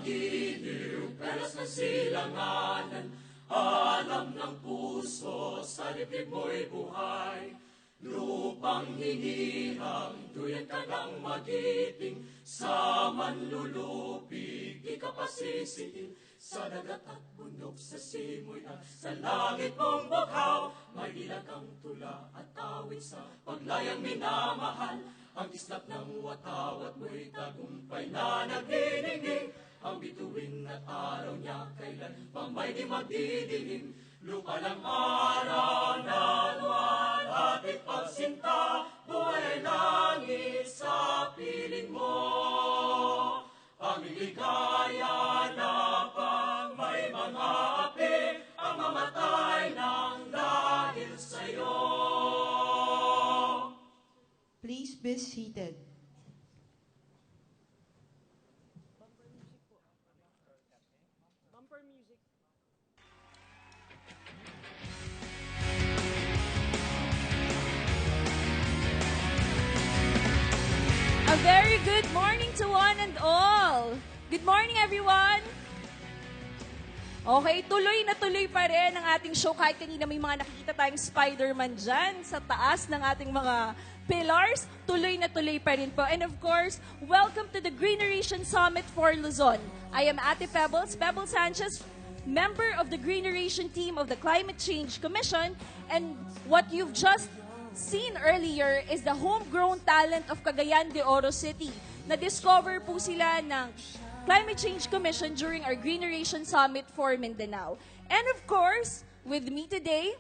magiliw, pelas ng silanganan, alam ng puso, sa dibdib mo'y buhay. Lupang hinihang, duyan ka ng magiting, sa manlulupig, di ka pasisihin. Sa dagat at bundok, sa simoy at sa langit mong bughaw, may ilagang tula at awit sa paglayang minamahal. Ang kislap ng watawat mo'y tagumpay na nagniningning, ang bituin at araw niya kailan pang may di magdidilim. Lupa ng araw na luwan at ipagsinta, buhay ay langit sa piling mo. Aming ligaya na pang may mga api, ang mamatay ng dahil sa'yo. Please be seated. A very good morning to one and all. Good morning, everyone. Okay, tuloy na tuloy pa rin ang ating show. Kahit kanina may mga nakikita tayong Spider-Man dyan sa taas ng ating mga pillars, tuloy na tuloy pa rin po. And of course, welcome to the Greeneration Summit for Luzon. I am Ate Pebbles Sanchez, member of the Greeneration team of the Climate Change Commission. And what you've just seen earlier is the homegrown talent of Cagayan de Oro City. Na-discover po sila ng Climate Change Commission during our Greeneration Summit for Mindanao. And of course, with me today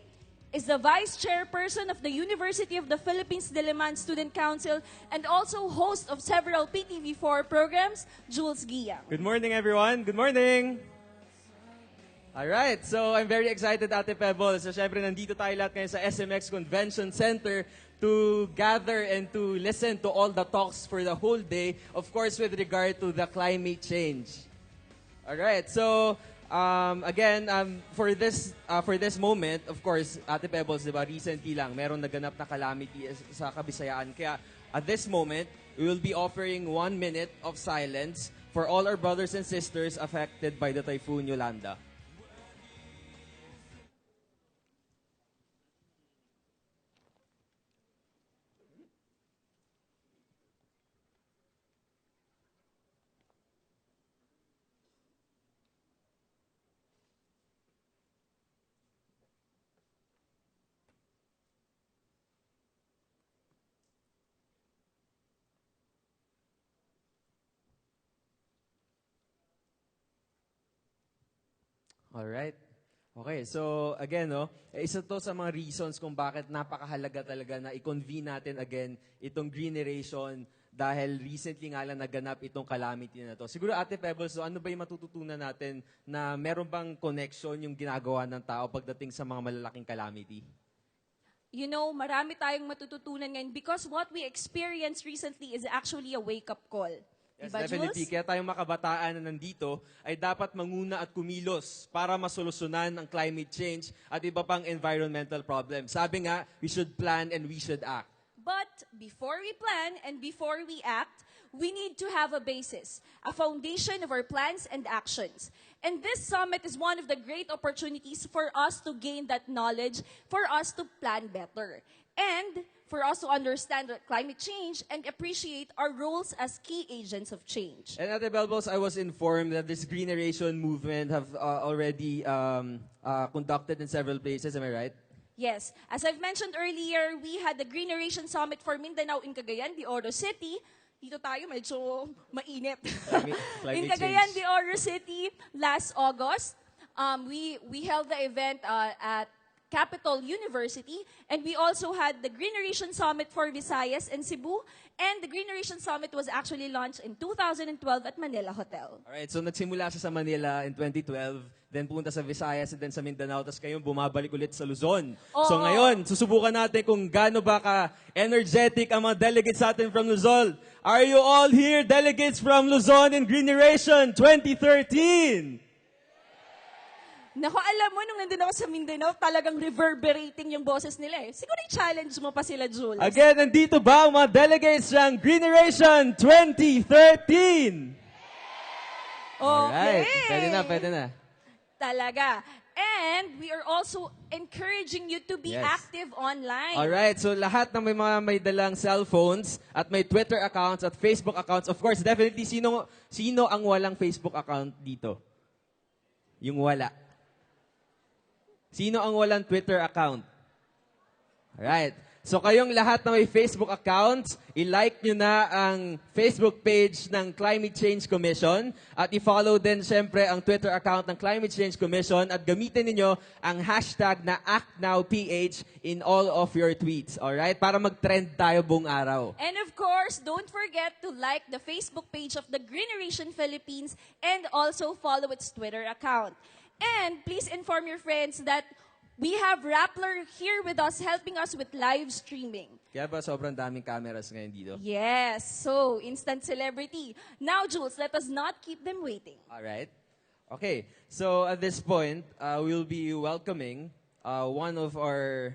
is the Vice Chairperson of the University of the Philippines Diliman Student Council and also host of several PTV4 programs, Jules Guia. Good morning, everyone. Good morning. Alright, so I'm very excited, Ate Pebbles. So, syempre, nandito tayo lahat ngayon sa SMX Convention Center to gather and to listen to all the talks for the whole day, of course, with regard to the climate change. Alright, so, again, for this moment, of course, Ate Pebbles, diba, recently lang, meron naganap na calamity sa Kabisayaan. Kaya, at this moment, we will be offering 1 minute of silence for all our brothers and sisters affected by the Typhoon Yolanda. Alright. Okay, so again, isa to sa mga reasons kung bakit napakahalaga talaga na i-convene natin again itong Greeneration dahil recently nga lang naganap itong calamity na to. Siguro, Ate Pebbles, so ano ba yung matututunan natin na meron bang connection yung ginagawa ng tao pagdating sa mga malalaking calamity? You know, marami tayong matututunan ngayon because what we experienced recently is actually a wake-up call. Yes, diba, definitely. Jules? Kaya tayong makabataan na nandito ay dapat manguna at kumilos para masolusyonan ang climate change at iba pang environmental problems. Sabi nga, we should plan and we should act. But before we plan and before we act, we need to have a basis, a foundation of our plans and actions. And this summit is one of the great opportunities for us to gain that knowledge, for us to plan better, and for us to understand climate change and appreciate our roles as key agents of change. And Ate Belbos, I was informed that this Greeneration movement have already conducted in several places. Am I right? Yes. As I've mentioned earlier, we had the Greeneration Summit for Mindanao in Cagayan de Oro City. Dito tayo medyo mainit. In Cagayan de Oro City last August, we held the event at Capital University, and we also had the Greeneration Summit for Visayas and Cebu, and the Greeneration Summit was actually launched in 2012 at Manila Hotel. Alright, so nagsimula siya sa Manila in 2012, then punta sa Visayas, and then sa Mindanao, tapos ngayon bumabalik ulit sa Luzon. Oo. So ngayon, susubukan natin kung gaano ba ka-energetic ang mga delegates natin from Luzon. Are you all here, delegates from Luzon in Greeneration 2013? Naku, alam mo, nung nandun ako sa Mindanao, talagang reverberating yung boses nila eh. Siguro i-challenge mo pa sila, Jules. Again, nandito ba ang mga delegates ng Greeneration 2013? Okay. Alright. Pwede na, pwede na. Talaga. And we are also encouraging you to be Yes. active online. Alright, so lahat ng may dalang cellphones at may Twitter accounts at Facebook accounts, of course, definitely, sino ang walang Facebook account dito? Yung wala. Sino ang walang Twitter account? Alright. So kayong lahat na may Facebook accounts, i-like nyo na ang Facebook page ng Climate Change Commission at i-follow din syempre ang Twitter account ng Climate Change Commission at gamitin niyo ang hashtag na ActNowPH in all of your tweets. Alright? Para mag-trend tayo buong araw. And of course, don't forget to like the Facebook page of the Greeneration Philippines and also follow its Twitter account. And please inform your friends that we have Rappler here with us, helping us with live streaming. Kaya ba sobrang daming cameras ngayon dito? Yes, so instant celebrity. Now, Jules, let us not keep them waiting. Alright. Okay, so at this point, we'll be welcoming one of our,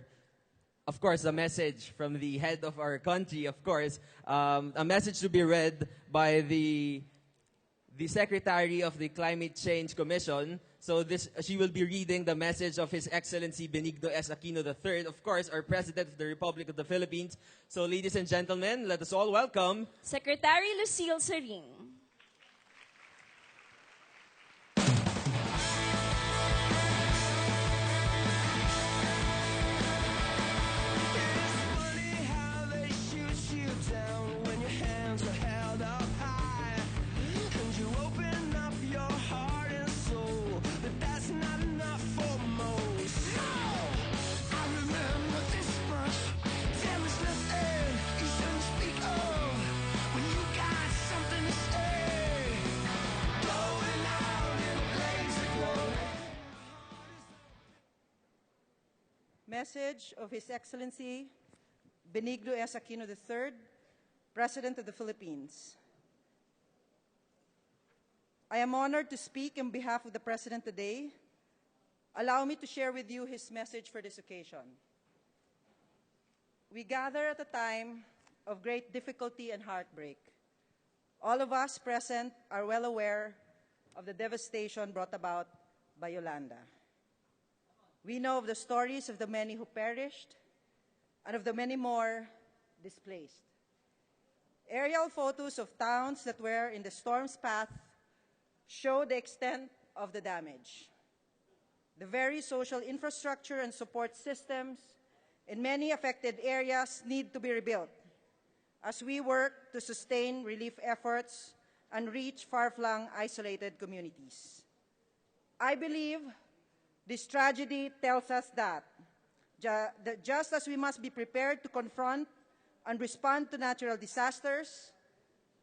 of course, a message from the head of our country, of course, a message to be read by the Secretary of the Climate Change Commission. So she will be reading the message of His Excellency Benigno S. Aquino III, of course, our President of the Republic of the Philippines. So ladies and gentlemen, let us all welcome Secretary Lucille Sering. Message of His Excellency Benigno S. Aquino III, President of the Philippines. I am honored to speak on behalf of the President today. Allow me to share with you his message for this occasion. We gather at a time of great difficulty and heartbreak. All of us present are well aware of the devastation brought about by Yolanda. We know of the stories of the many who perished and of the many more displaced. Aerial photos of towns that were in the storm's path show the extent of the damage. The very social infrastructure and support systems in many affected areas need to be rebuilt as we work to sustain relief efforts and reach far-flung isolated communities. I believe this tragedy tells us that just as we must be prepared to confront and respond to natural disasters,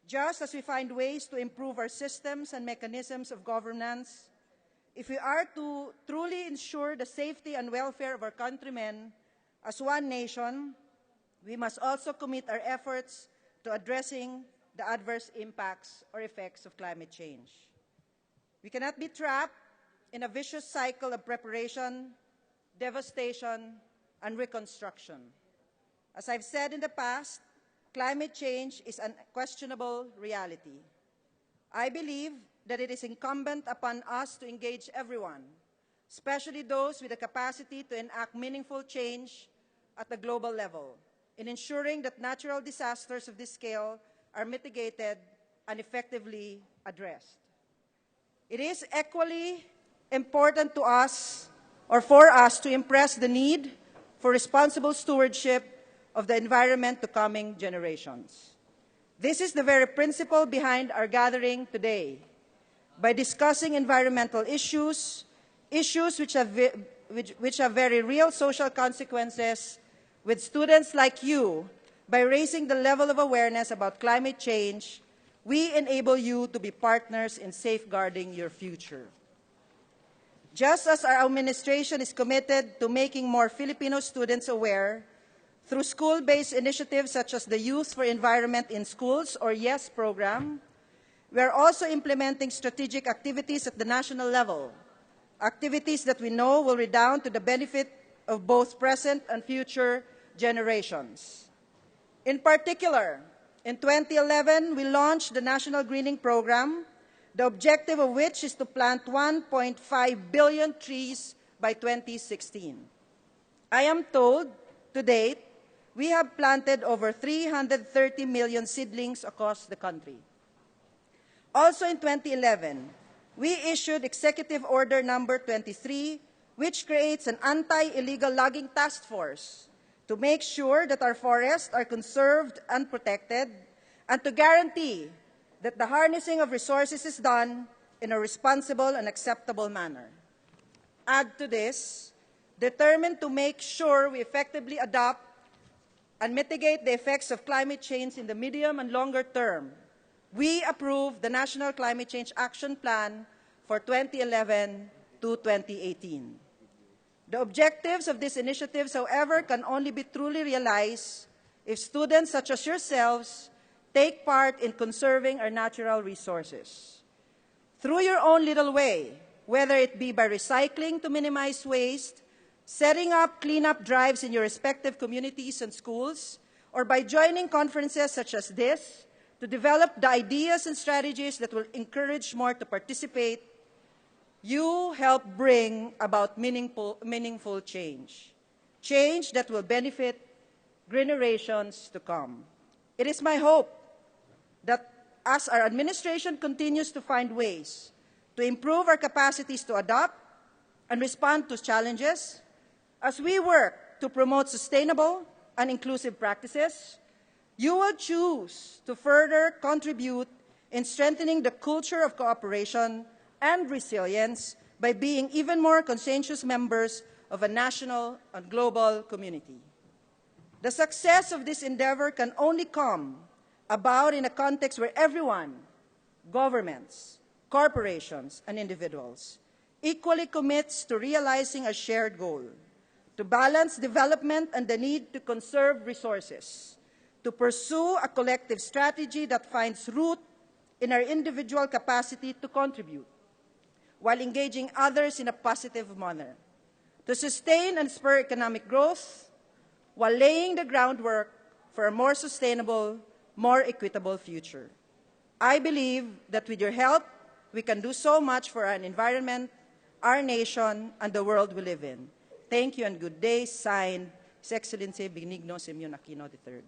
just as we find ways to improve our systems and mechanisms of governance, if we are to truly ensure the safety and welfare of our countrymen as one nation, we must also commit our efforts to addressing the adverse impacts or effects of climate change. We cannot be trapped in a vicious cycle of preparation, devastation, and reconstruction. As I've said in the past, climate change is an unquestionable reality. I believe that it is incumbent upon us to engage everyone, especially those with the capacity to enact meaningful change at the global level, in ensuring that natural disasters of this scale are mitigated and effectively addressed. It is equally important to us, or for us, to impress the need for responsible stewardship of the environment to coming generations. This is the very principle behind our gathering today. By discussing environmental issues which have very real social consequences, with students like you, by raising the level of awareness about climate change, we enable you to be partners in safeguarding your future. Just as our administration is committed to making more Filipino students aware through school-based initiatives such as the Youth for Environment in Schools, or YES program, we are also implementing strategic activities at the national level, activities that we know will redound to the benefit of both present and future generations. In particular, in 2011, we launched the National Greening Program, the objective of which is to plant 1.5 billion trees by 2016. I am told, to date, we have planted over 330 million seedlings across the country. Also in 2011, we issued Executive Order Number 23, which creates an anti-illegal logging task force to make sure that our forests are conserved and protected, and to guarantee that the harnessing of resources is done in a responsible and acceptable manner. Add to this, determined to make sure we effectively adopt and mitigate the effects of climate change in the medium and longer term, we approved the National Climate Change Action Plan for 2011 to 2018. The objectives of these initiatives, however, can only be truly realized if students such as yourselves take part in conserving our natural resources. Through your own little way, whether it be by recycling to minimize waste, setting up cleanup drives in your respective communities and schools, or by joining conferences such as this to develop the ideas and strategies that will encourage more to participate, you help bring about meaningful change, change that will benefit generations to come. It is my hope that as our administration continues to find ways to improve our capacities to adapt and respond to challenges, as we work to promote sustainable and inclusive practices, you will choose to further contribute in strengthening the culture of cooperation and resilience by being even more conscientious members of a national and global community. The success of this endeavor can only come about in a context where everyone, governments, corporations, and individuals, equally commits to realizing a shared goal, to balance development and the need to conserve resources, to pursue a collective strategy that finds root in our individual capacity to contribute, while engaging others in a positive manner, to sustain and spur economic growth, while laying the groundwork for a more sustainable, more equitable future. I believe that with your help, we can do so much for our environment, our nation, and the world we live in. Thank you and good day. Signed, His Excellency Benigno Simeon Aquino III.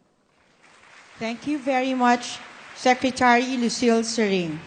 Thank you very much, Secretary Lucille Sering.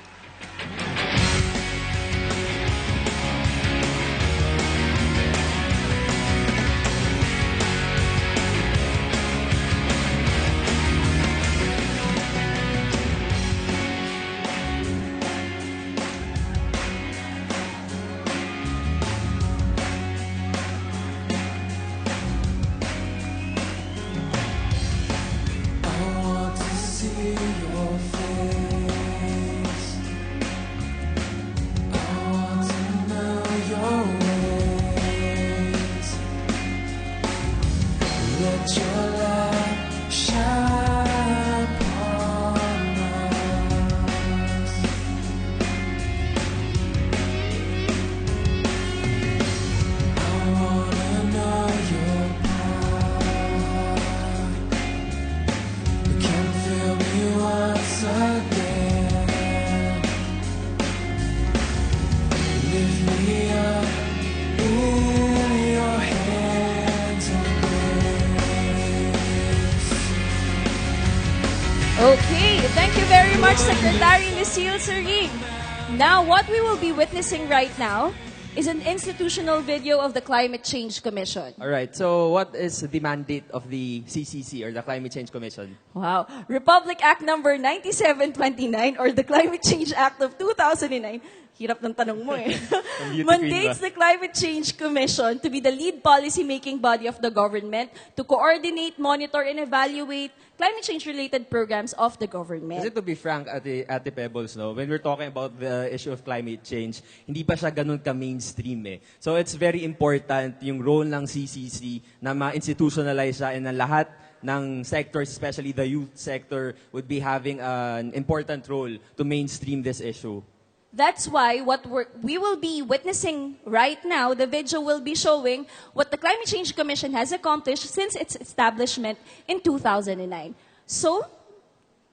Okay, thank you very much, Secretary Lucille Sering. Now, what we will be witnessing right now is an institutional video of the Climate Change Commission. All right, so what is the mandate of the CCC or the Climate Change Commission? Wow. Republic Act number 9729 or the Climate Change Act of 2009. Hirap ng tanong mo eh. Mandates the Climate Change Commission to be the lead policy-making body of the government to coordinate, monitor, and evaluate climate change-related programs of the government. Kasi to be frank, Ate Pebbles, no, when we're talking about the issue of climate change, hindi pa siya ganun ka-mainstream eh. So it's very important yung role ng CCC na ma-institutionalize siya and na lahat ng sectors, especially the youth sector, would be having an important role to mainstream this issue. That's why what we will be witnessing right now, the video will be showing what the Climate Change Commission has accomplished since its establishment in 2009. So,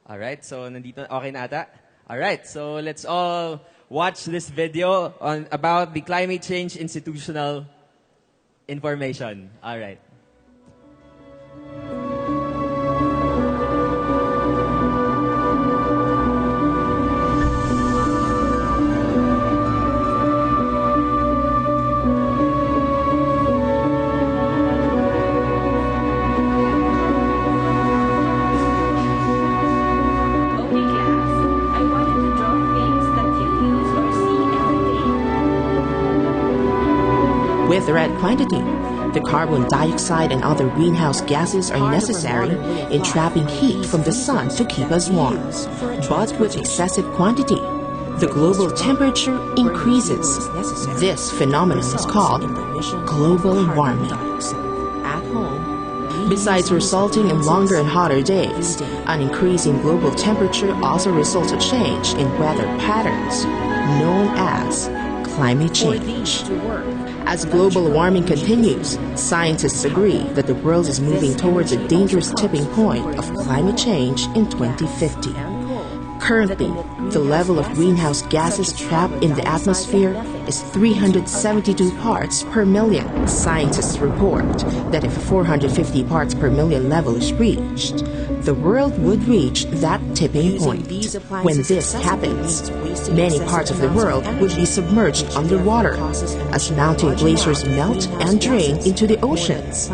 Alright, so nandito, okay na ata? Alright, so let's all watch this video about the climate change institutional information. All right. With the right quantity, the carbon dioxide and other greenhouse gases are necessary in trapping heat from the sun to keep us warm. But with excessive quantity, the global temperature increases. This phenomenon is called global warming. Besides resulting in longer and hotter days, an increase in global temperature also results in change in weather patterns, known as climate change. As global warming continues, scientists agree that the world is moving towards a dangerous tipping point of climate change in 2050. Currently, the level of greenhouse gases trapped in the atmosphere is 372 parts per million. Scientists report that if a 450 parts per million level is reached, the world would reach that tipping point. When this happens, many parts of the world would be submerged underwater as mountain glaciers melt and drain into the oceans.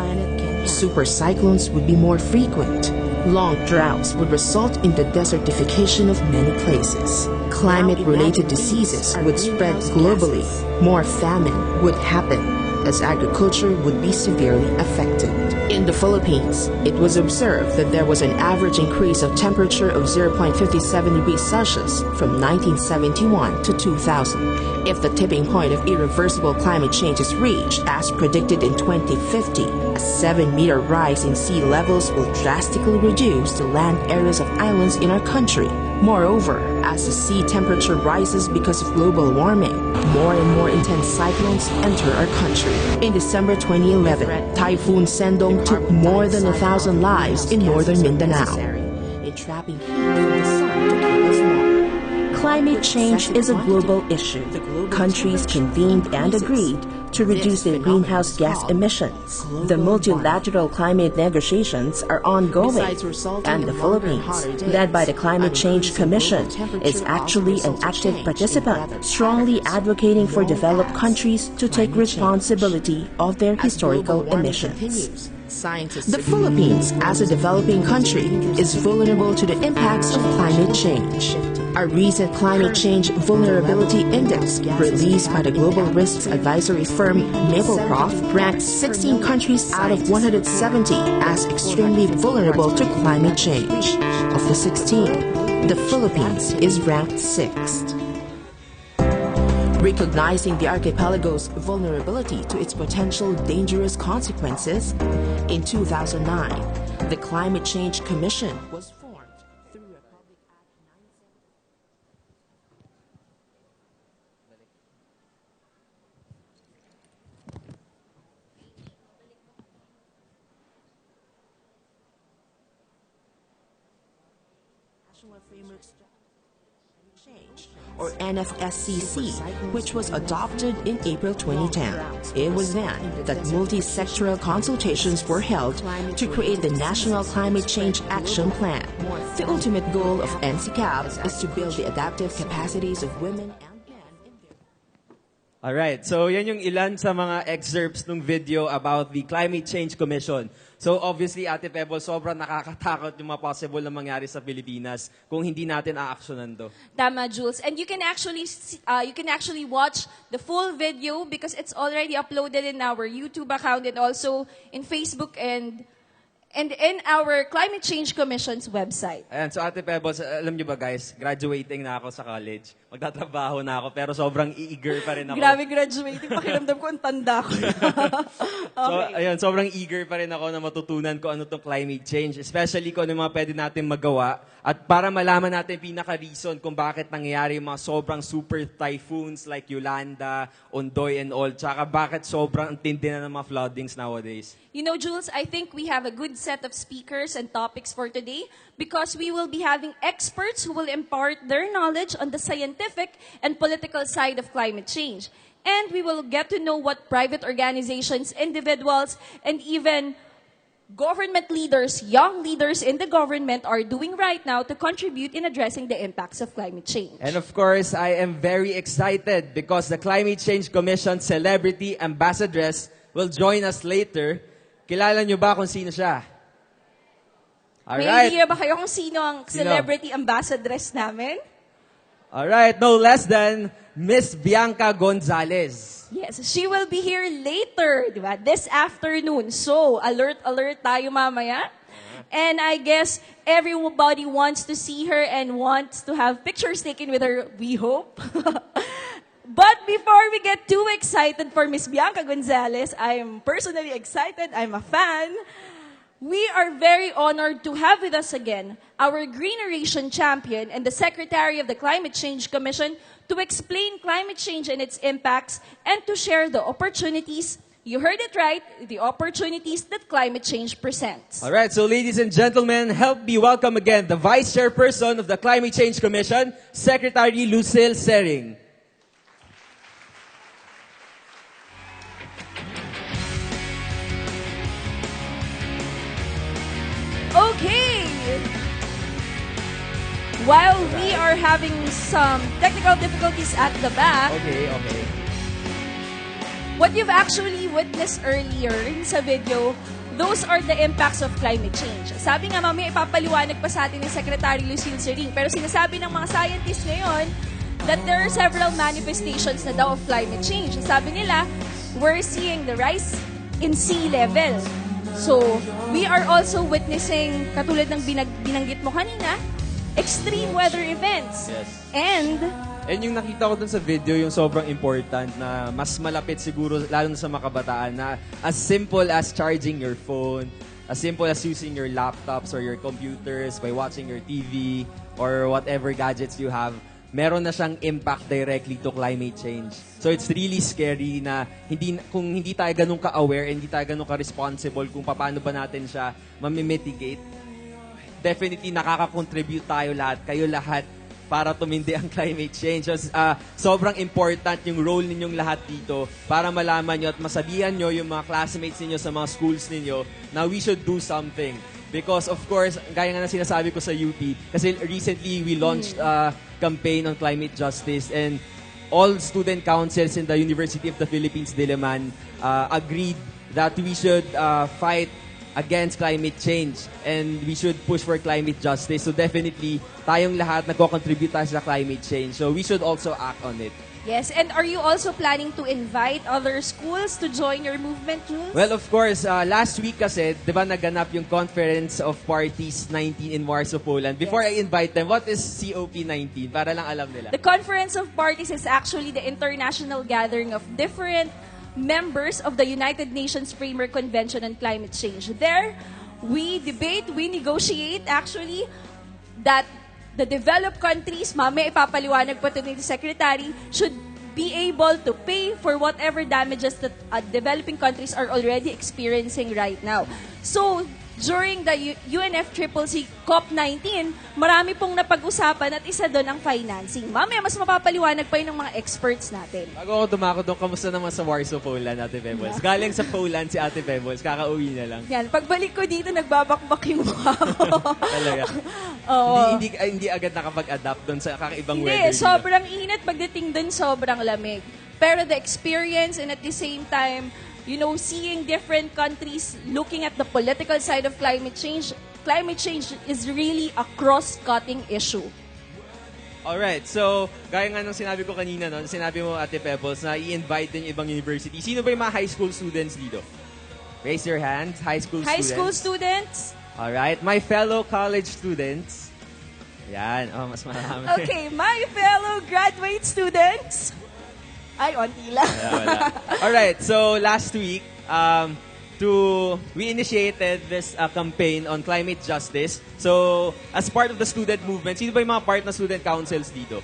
Super cyclones would be more frequent. Long droughts would result in the desertification of many places. Climate-related diseases would spread globally. More famine would happen, as agriculture would be severely affected. In the Philippines, it was observed that there was an average increase of temperature of 0.57 degrees Celsius from 1971 to 2000. If the tipping point of irreversible climate change is reached, as predicted in 2050, a 7-meter rise in sea levels will drastically reduce the land areas of islands in our country. Moreover, as the sea temperature rises because of global warming, more and more intense cyclones enter our country. In December 2011, Typhoon Sendong took more than 1,000 lives in northern Mindanao. In trapping heat from the sun to keep us warm. Climate change is a global issue. Countries convened and agreed to reduce their greenhouse gas emissions. The multilateral climate negotiations are ongoing, and the Philippines, led by the Climate Change Commission, is actually an active participant, strongly advocating for developed countries to take responsibility of their historical emissions. The Philippines, as a developing country, is vulnerable to the impacts of climate change. A recent Climate Change Vulnerability Index, released by the global risks advisory firm Maplecroft, ranked 16 countries out of 170 as extremely vulnerable to climate change. Of the 16, the Philippines is ranked 6th. Recognizing the archipelago's vulnerability to its potential dangerous consequences, in 2009, the Climate Change Commission was formed through Republic Act 97. National Framework Change, or NFSCC, which was adopted in April 2010. It was then that multi-sectoral consultations were held to create the National Climate Change Action Plan. The ultimate goal of NCCAP is to build the adaptive capacities of women and men in their... Alright, so yan yung ilan sa mga excerpts ng video about the Climate Change Commission. So obviously, Ate Pebble, sobrang nakakatakot yung mga possible na mangyari sa Pilipinas kung hindi natin aaksyonan to. Tama, Jules. And you can actually watch the full video because it's already uploaded in our YouTube account and also in Facebook and in our Climate Change Commission's website. Ayan, so Ate Pebbles, alam niyo ba guys, graduating na ako sa college. Magtatrabaho na ako, pero sobrang eager pa rin ako. Grabe graduating, pakiramdam ko ang tanda ko. So, ayun, sobrang eager pa rin ako na matutunan ko ano tong climate change, especially kung ano mga pwede natin magawa. At para malaman natin pinaka-reason kung bakit nangyayari yung mga sobrang super typhoons like Yolanda, Ondoy, and all. Tsaka bakit sobrang tindi na ng mga floodings nowadays. You know, Jules, I think we have a good set of speakers and topics for today because we will be having experts who will impart their knowledge on the scientific and political side of climate change. And we will get to know what private organizations, individuals, and even government leaders, young leaders in the government are doing right now to contribute in addressing the impacts of climate change. And of course, I am very excited because the Climate Change Commission Celebrity Ambassadress will join us later. Kilala nyo ba kung sino siya? May Alright. idea ba kayo kung sino ang celebrity ambassadress namin? Alright, no less than Miss Bianca Gonzalez. Yes, she will be here later, di ba? This afternoon. So, alert tayo mamaya. And I guess everybody wants to see her and wants to have pictures taken with her, we hope. But before we get too excited for Miss Bianca Gonzalez, I am personally excited. I'm a fan. We are very honored to have with us again our Greeneration champion and the Secretary of the Climate Change Commission to explain climate change and its impacts and to share the opportunities, you heard it right, the opportunities that climate change presents. All right, so ladies and gentlemen, help me welcome again the Vice Chairperson of the Climate Change Commission, Secretary Lucille Sering. Okay. While we are having some technical difficulties at the back, Okay. what you've actually witnessed earlier sa video, those are the impacts of climate change. Sabi nga mamaya ipapaliwanag pa sa atin ni Secretary Lucille Sering, pero sinasabi ng mga scientists ngayon that there are several manifestations na daw of climate change. Sabi nila, we're seeing the rise in sea level. So, we are also witnessing, katulad ng binanggit mo kanina, extreme weather events. Yes. And yung nakita ko dun sa video, yung sobrang important na mas malapit siguro, lalo na sa mga kabataan, na as simple as charging your phone, as simple as using your laptops or your computers by watching your TV or whatever gadgets you have, meron na siyang impact directly to climate change. So it's really scary na kung hindi tayo ganun ka-aware, hindi tayo ganun ka-responsible kung paano ba natin siya mamimitigate, definitely nakaka-contribute tayo lahat, kayo lahat, para tumindi ang climate change. So, sobrang important yung role ninyong lahat dito para malaman nyo at masabihan nyo yung mga classmates ninyo sa mga schools ninyo na we should do something. Because of course, gaya nga na sinasabi ko sa UP, kasi recently we launched a campaign on climate justice and all student councils in the University of the Philippines, Diliman, agreed that we should fight against climate change and we should push for climate justice. So definitely, tayong lahat nagko-contribute tayo sa climate change. So we should also act on it. yes, and are you also planning to invite other schools to join your movement, Jules? Well, of course, last week kasi, di ba naganap yung Conference of Parties 19 in Warsaw, Poland. Before I invite them, what is COP19? Para lang alam nila. The Conference of Parties is actually the international gathering of different members of the United Nations Framework Convention on Climate Change. There, we debate, we negotiate actually that the developed countries, mamaya ipapaliwanag pa ito ni Secretary, should be able to pay for whatever damages that developing countries are already experiencing right now. So, during the UNFCCC COP19, marami pong napag-usapan at isa doon ang financing. Mamaya, mas mapapaliwanag pa yun ng mga experts natin. Bago ako dumako doon, kamusta naman sa Warsaw, Poland, Ate Pebbles? Galing sa Poland si Ate Pebbles, kakauwi na lang. Yan, pagbalik ko dito, nagbabakbak yung mukha ko. Talaga. Oo. Hindi agad nakapag-adapt doon sa kakaibang Hindi, weather. sobrang init. Pagdating doon, sobrang lamig. Pero the experience and at the same time, you know, seeing different countries looking at the political side of climate change is really a cross-cutting issue. Alright, so, gaya nga nung sinabi ko kanina, no, sinabi mo, Ate Pebbles, na i-invite din yung ibang university. Sino ba yung mga high school students dito? Raise your hands, high school High students. school students? Alright, my fellow college students. Yan, mas marami. Okay, my fellow graduate students. Ay, onti lang. Wala. Alright, so last week, we initiated this campaign on climate justice. So, as part of the student movement, sino ba yung mga part na student councils dito?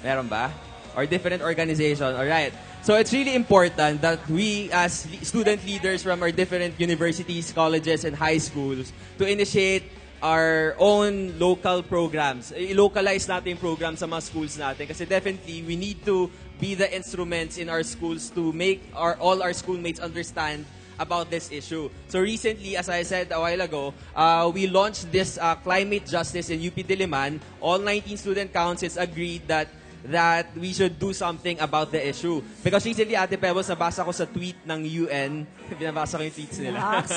Meron ba? Or different organization? Alright. So it's really important that we as student leaders from our different universities, colleges, and high schools to initiate our own local programs. I-localize natin yung programs sa mga schools natin kasi definitely we need to be the instruments in our schools to make all our schoolmates understand about this issue. So recently, as I said a while ago, we launched this climate justice in UP Diliman. All 19 student councils agreed that we should do something about the issue. Because recently, Ate Pebbles, nabasa ko sa tweet ng UN, binabasa ko yung tweets nila.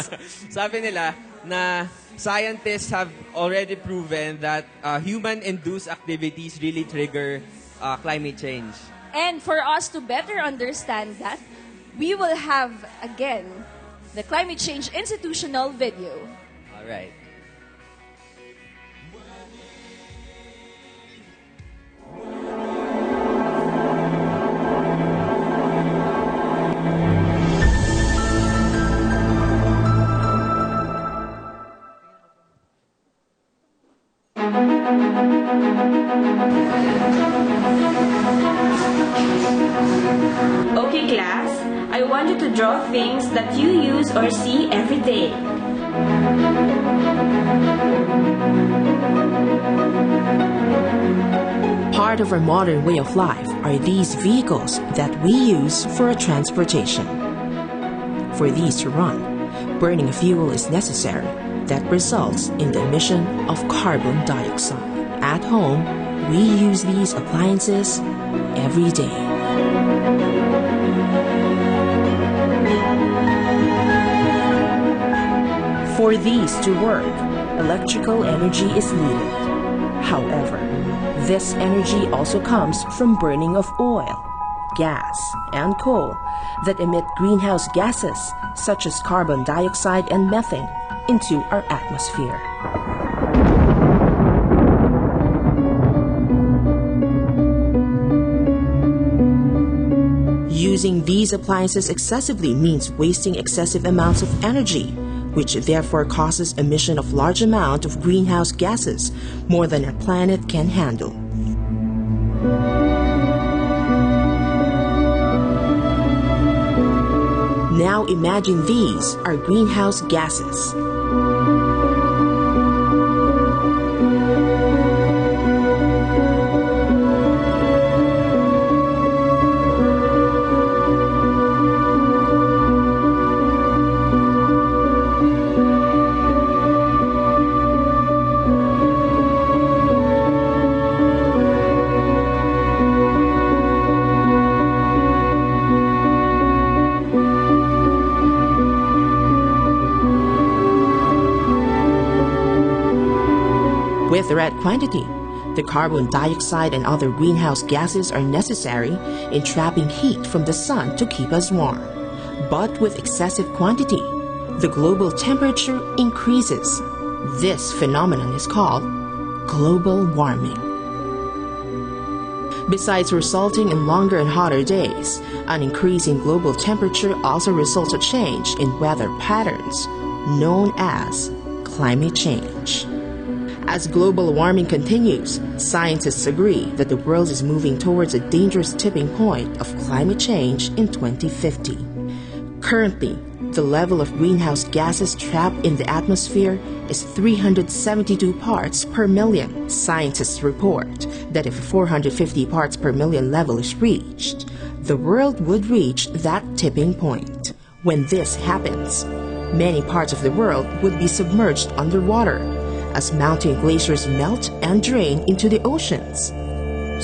Sabi nila na scientists have already proven that human-induced activities really trigger climate change. And for us to better understand that, we will have, again, the Climate Change institutional video. All right. Okay, class, I want you to draw things that you use or see every day. Part of our modern way of life are these vehicles that we use for transportation. For these to run, burning fuel is necessary that results in the emission of carbon dioxide. At home, we use these appliances every day. For these to work, electrical energy is needed. However, this energy also comes from burning of oil, gas, and coal that emit greenhouse gases such as carbon dioxide and methane into our atmosphere. Using these appliances excessively means wasting excessive amounts of energy, which therefore causes emission of large amount of greenhouse gases, more than our planet can handle. Now imagine these are greenhouse gases. With the right quantity, the carbon dioxide and other greenhouse gases are necessary in trapping heat from the sun to keep us warm. But with excessive quantity, the global temperature increases. This phenomenon is called global warming. Besides resulting in longer and hotter days, an increase in global temperature also results in a change in weather patterns, known as climate change. As global warming continues, scientists agree that the world is moving towards a dangerous tipping point of climate change in 2050. Currently, the level of greenhouse gases trapped in the atmosphere is 372 parts per million. Scientists report that if a 450 parts per million level is reached, the world would reach that tipping point. When this happens, many parts of the world would be submerged underwater, as mountain glaciers melt and drain into the oceans.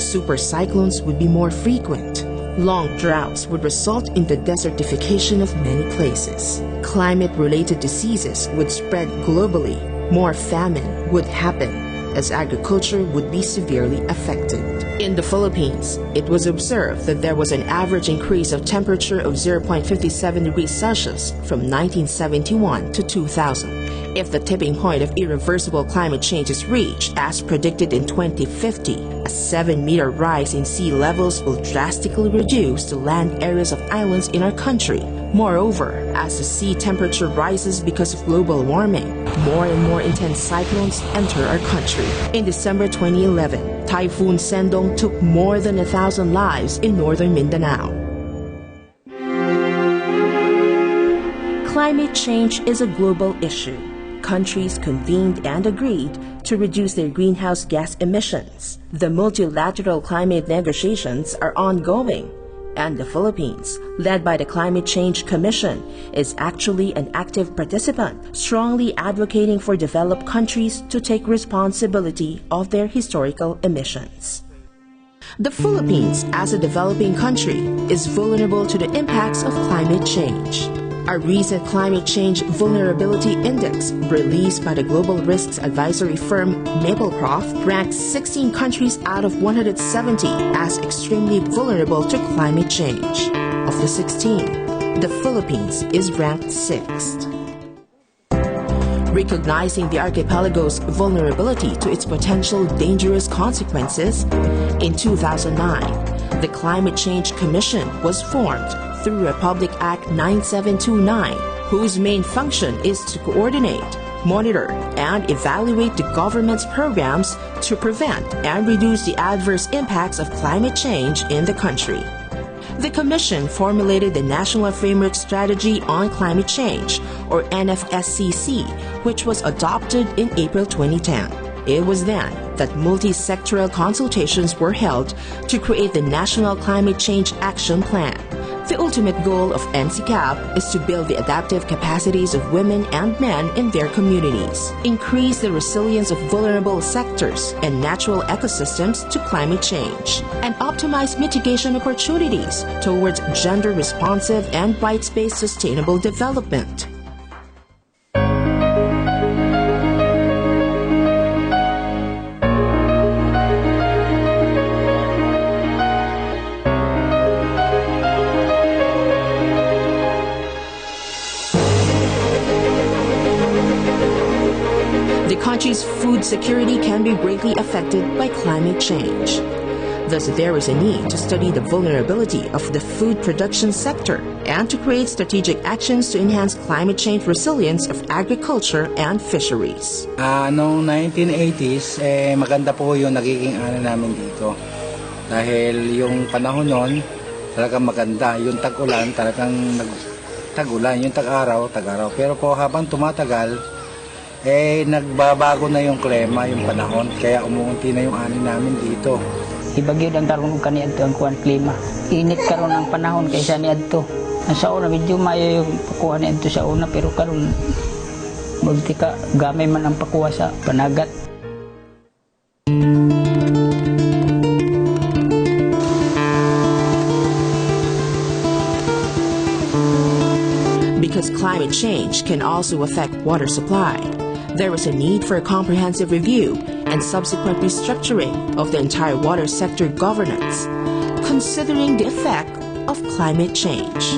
Super cyclones would be more frequent. Long droughts would result in the desertification of many places. Climate-related diseases would spread globally. More famine would happen, as agriculture would be severely affected. In the Philippines, it was observed that there was an average increase of temperature of 0.57 degrees Celsius from 1971 to 2000. If the tipping point of irreversible climate change is reached, as predicted in 2050, a 7-meter rise in sea levels will drastically reduce the land areas of islands in our country. Moreover, as the sea temperature rises because of global warming, more and more intense cyclones enter our country. In December 2011, Typhoon Sendong took more than 1,000 lives in northern Mindanao. Climate change is a global issue. Countries convened and agreed to reduce their greenhouse gas emissions. The multilateral climate negotiations are ongoing, and the Philippines, led by the Climate Change Commission, is actually an active participant, strongly advocating for developed countries to take responsibility of their historical emissions. The Philippines, as a developing country, is vulnerable to the impacts of climate change. A recent Climate Change Vulnerability Index released by the global risks advisory firm Maplecroft ranked 16 countries out of 170 as extremely vulnerable to climate change. Of the 16, the Philippines is ranked 6th. Recognizing the archipelago's vulnerability to its potential dangerous consequences, in 2009, the Climate Change Commission was formed through Republic Act 9729, whose main function is to coordinate, monitor, and evaluate the government's programs to prevent and reduce the adverse impacts of climate change in the country. The Commission formulated the National Framework Strategy on Climate Change, or NFSCC, which was adopted in April 2010. It was then that multi-sectoral consultations were held to create the National Climate Change Action Plan. The ultimate goal of NCCAP is to build the adaptive capacities of women and men in their communities, increase the resilience of vulnerable sectors and natural ecosystems to climate change, and optimize mitigation opportunities towards gender-responsive and rights-based sustainable development. The country's food security can be greatly affected by climate change. Thus, there is a need to study the vulnerability of the food production sector and to create strategic actions to enhance climate change resilience of agriculture and fisheries. Noong 1980s, maganda po yung nagiging namin dito. Dahil yung panahon yon, talagang maganda. Yung tag-ulan, talagang tag-ulan. Yung tag-araw, tag-araw. Pero po habang tumatagal, nagbabago na yung klima, yung panahon. Kaya umuunti na yung ani namin dito. Ibagyo ang karon kaniadto ang kuan klima. Init karon ang panahon kaysa niadto. Sa una medyo mayo yung pakuha niadto sa una pero karon bulti ka gamay man ang pakuha sa panagat. Because climate change can also affect water supply, there is a need for a comprehensive review and subsequent restructuring of the entire water sector governance, considering the effect of climate change.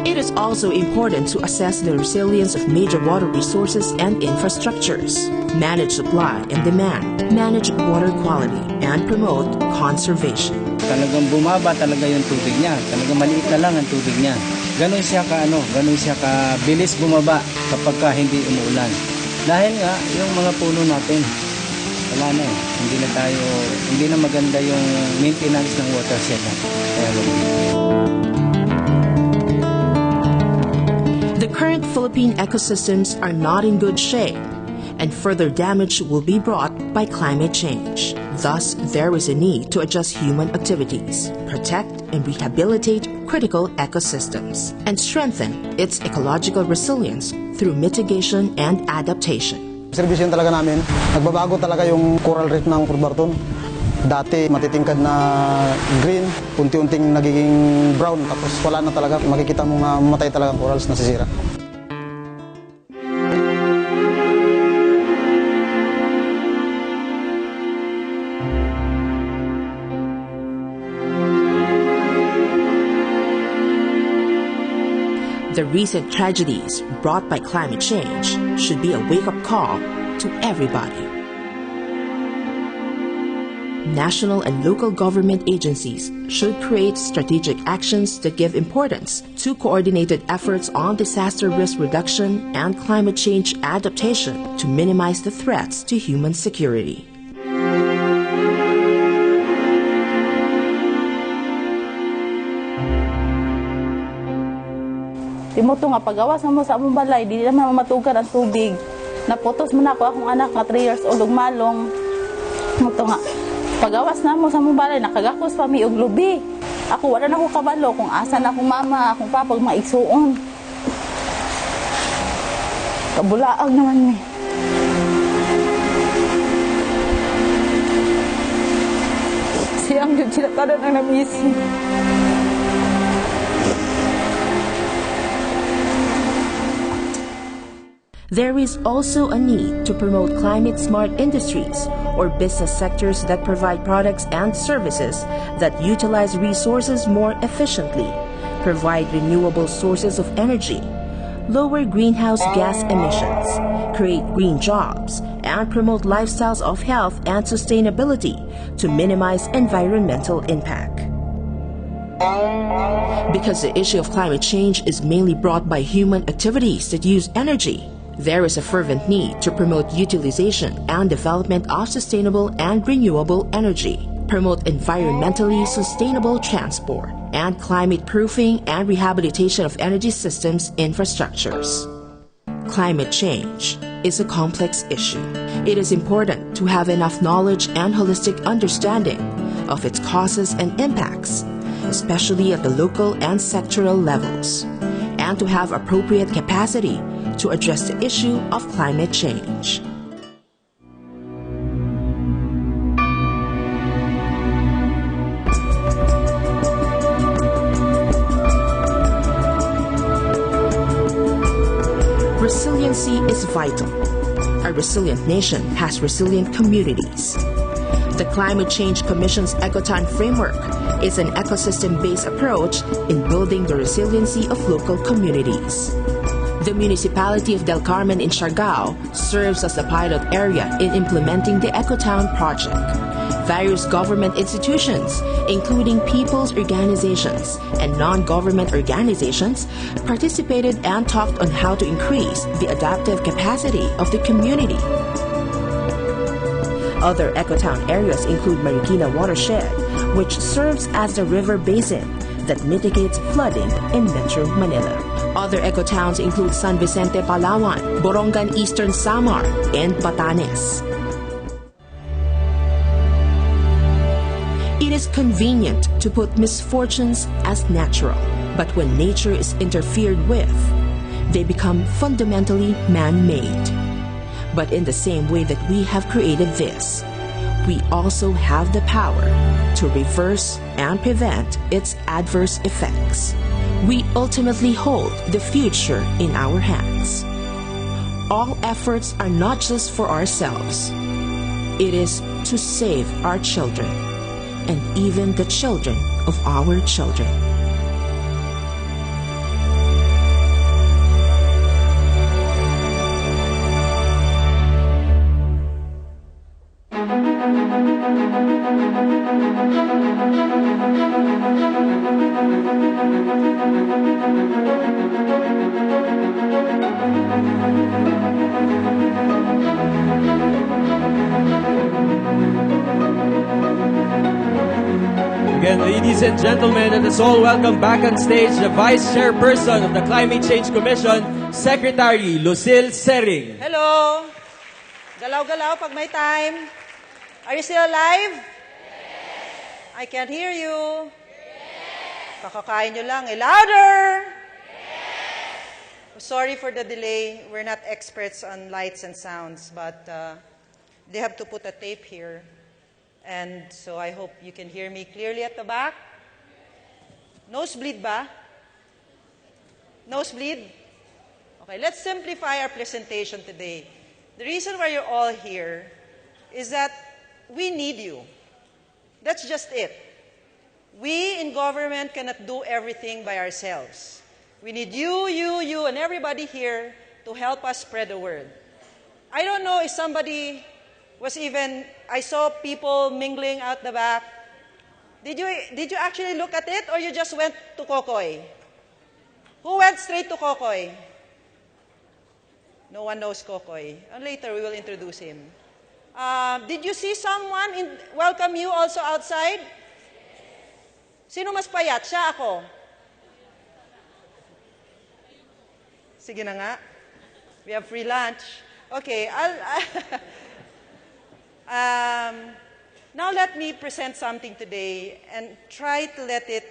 It is also important to assess the resilience of major water resources and infrastructures, manage supply and demand, manage water quality, and promote conservation. Talagang bumaba talaga yung tubig niya. Talagang maliit na lang ang tubig niya. Ganon siya bilis bumaba kapag hindi umuulan. Dahil nga, yung mga puno natin, wala na hindi na maganda yung maintenance ng watershed natin. The current Philippine ecosystems are not in good shape, and further damage will be brought by climate change. Thus, there is a need to adjust human activities, protect and rehabilitate critical ecosystems, and strengthen its ecological resilience through mitigation and adaptation. Servisyon talaga namin, nagbabago talaga yung coral reef ng Port Barton. Dati matitingkad na green, unti-unting nagiging brown, tapos wala na talaga, makikita mo na mamatay talaga ang corals, nasisira. The recent tragedies brought by climate change should be a wake-up call to everybody. National and local government agencies should create strategic actions that give importance to coordinated efforts on disaster risk reduction and climate change adaptation to minimize the threats to human security. Timuto nga pagawas na mo sa among balay, di naman matugan ang tubig. Naputos man ako akong anak nga 3 years old ug malong. Muto nga pagawas na mo sa among balay, nakagakos pa mi og lubi. Ako wala na ko kabalo kung asa na akong mama, akong papa ug maigsuon. Kabulaag naman mi. Siyang yun sila tada na namisi. There is also a need to promote climate-smart industries or business sectors that provide products and services that utilize resources more efficiently, provide renewable sources of energy, lower greenhouse gas emissions, create green jobs, and promote lifestyles of health and sustainability to minimize environmental impact. Because the issue of climate change is mainly brought by human activities that use energy, there is a fervent need to promote utilization and development of sustainable and renewable energy, promote environmentally sustainable transport, and climate proofing and rehabilitation of energy systems infrastructures. Climate change is a complex issue. It is important to have enough knowledge and holistic understanding of its causes and impacts, especially at the local and sectoral levels, and to have appropriate capacity to address the issue of climate change. Resiliency is vital. A resilient nation has resilient communities. The Climate Change Commission's Ecoton framework is an ecosystem-based approach in building the resiliency of local communities. The municipality of Del Carmen in Siargao serves as a pilot area in implementing the Ecotown project. Various government institutions, including people's organizations and non-government organizations, participated and talked on how to increase the adaptive capacity of the community. Other Ecotown areas include Marikina Watershed, which serves as the river basin that mitigates flooding in Metro Manila. Other ecotowns include San Vicente, Palawan, Borongan, Eastern Samar, and Batanes. It is convenient to put misfortunes as natural, but when nature is interfered with, they become fundamentally man-made. But in the same way that we have created this, we also have the power to reverse and prevent its adverse effects. We ultimately hold the future in our hands. All efforts are not just for ourselves. It is to save our children and even the children of our children. Again, ladies and gentlemen, let us all welcome back on stage the Vice Chairperson of the Climate Change Commission, Secretary Lucille Sering. Hello! Galaw-galaw pag may time. Are you still alive? Yes. I can't hear you. Yes. Kakakain nyo lang. Louder! Yes. Sorry for the delay. We're not experts on lights and sounds, but they have to put a tape here. And so I hope you can hear me clearly at the back. Nosebleed ba? Nosebleed? Okay, let's simplify our presentation today. The reason why you're all here is that we need you. That's just it. We in government cannot do everything by ourselves. We need you, and everybody here to help us spread the word. I don't know if somebody was even, I saw people mingling out the back. Did you actually look at it or you just went to Kokoy? Who went straight to Kokoy? No one knows Kokoy. And later we will introduce him. Did you see someone welcome you also outside? Sino mas payat? Siya ako? Sige na nga. We have free lunch. Okay, now let me present something today and try to let it,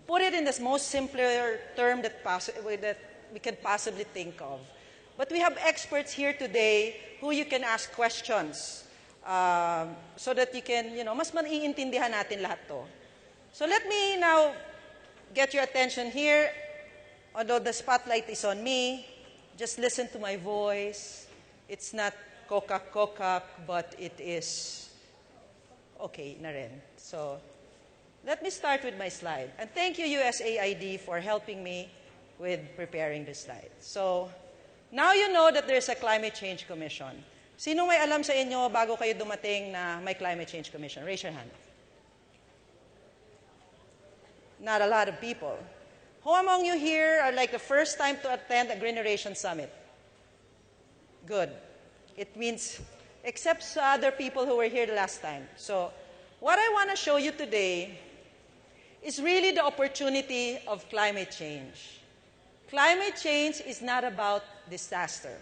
put it in the most simpler term that we can possibly think of. But we have experts here today who you can ask questions so that you can, mas maiintindihan natin lahat to. So let me now get your attention here. Although the spotlight is on me, just listen to my voice. It's not kokak, but it is okay na rin. So let me start with my slide. And thank you, USAID, for helping me with preparing this slide. So now you know that there's a Climate Change Commission. Sino may alam sa inyo bago kayo dumating na may Climate Change Commission? Raise your hand. Not a lot of people. Who among you here are like the first time to attend a Greeneration Summit? Good. It means, except other people who were here the last time. So what I want to show you today is really the opportunity of climate change. Climate change is not about disaster.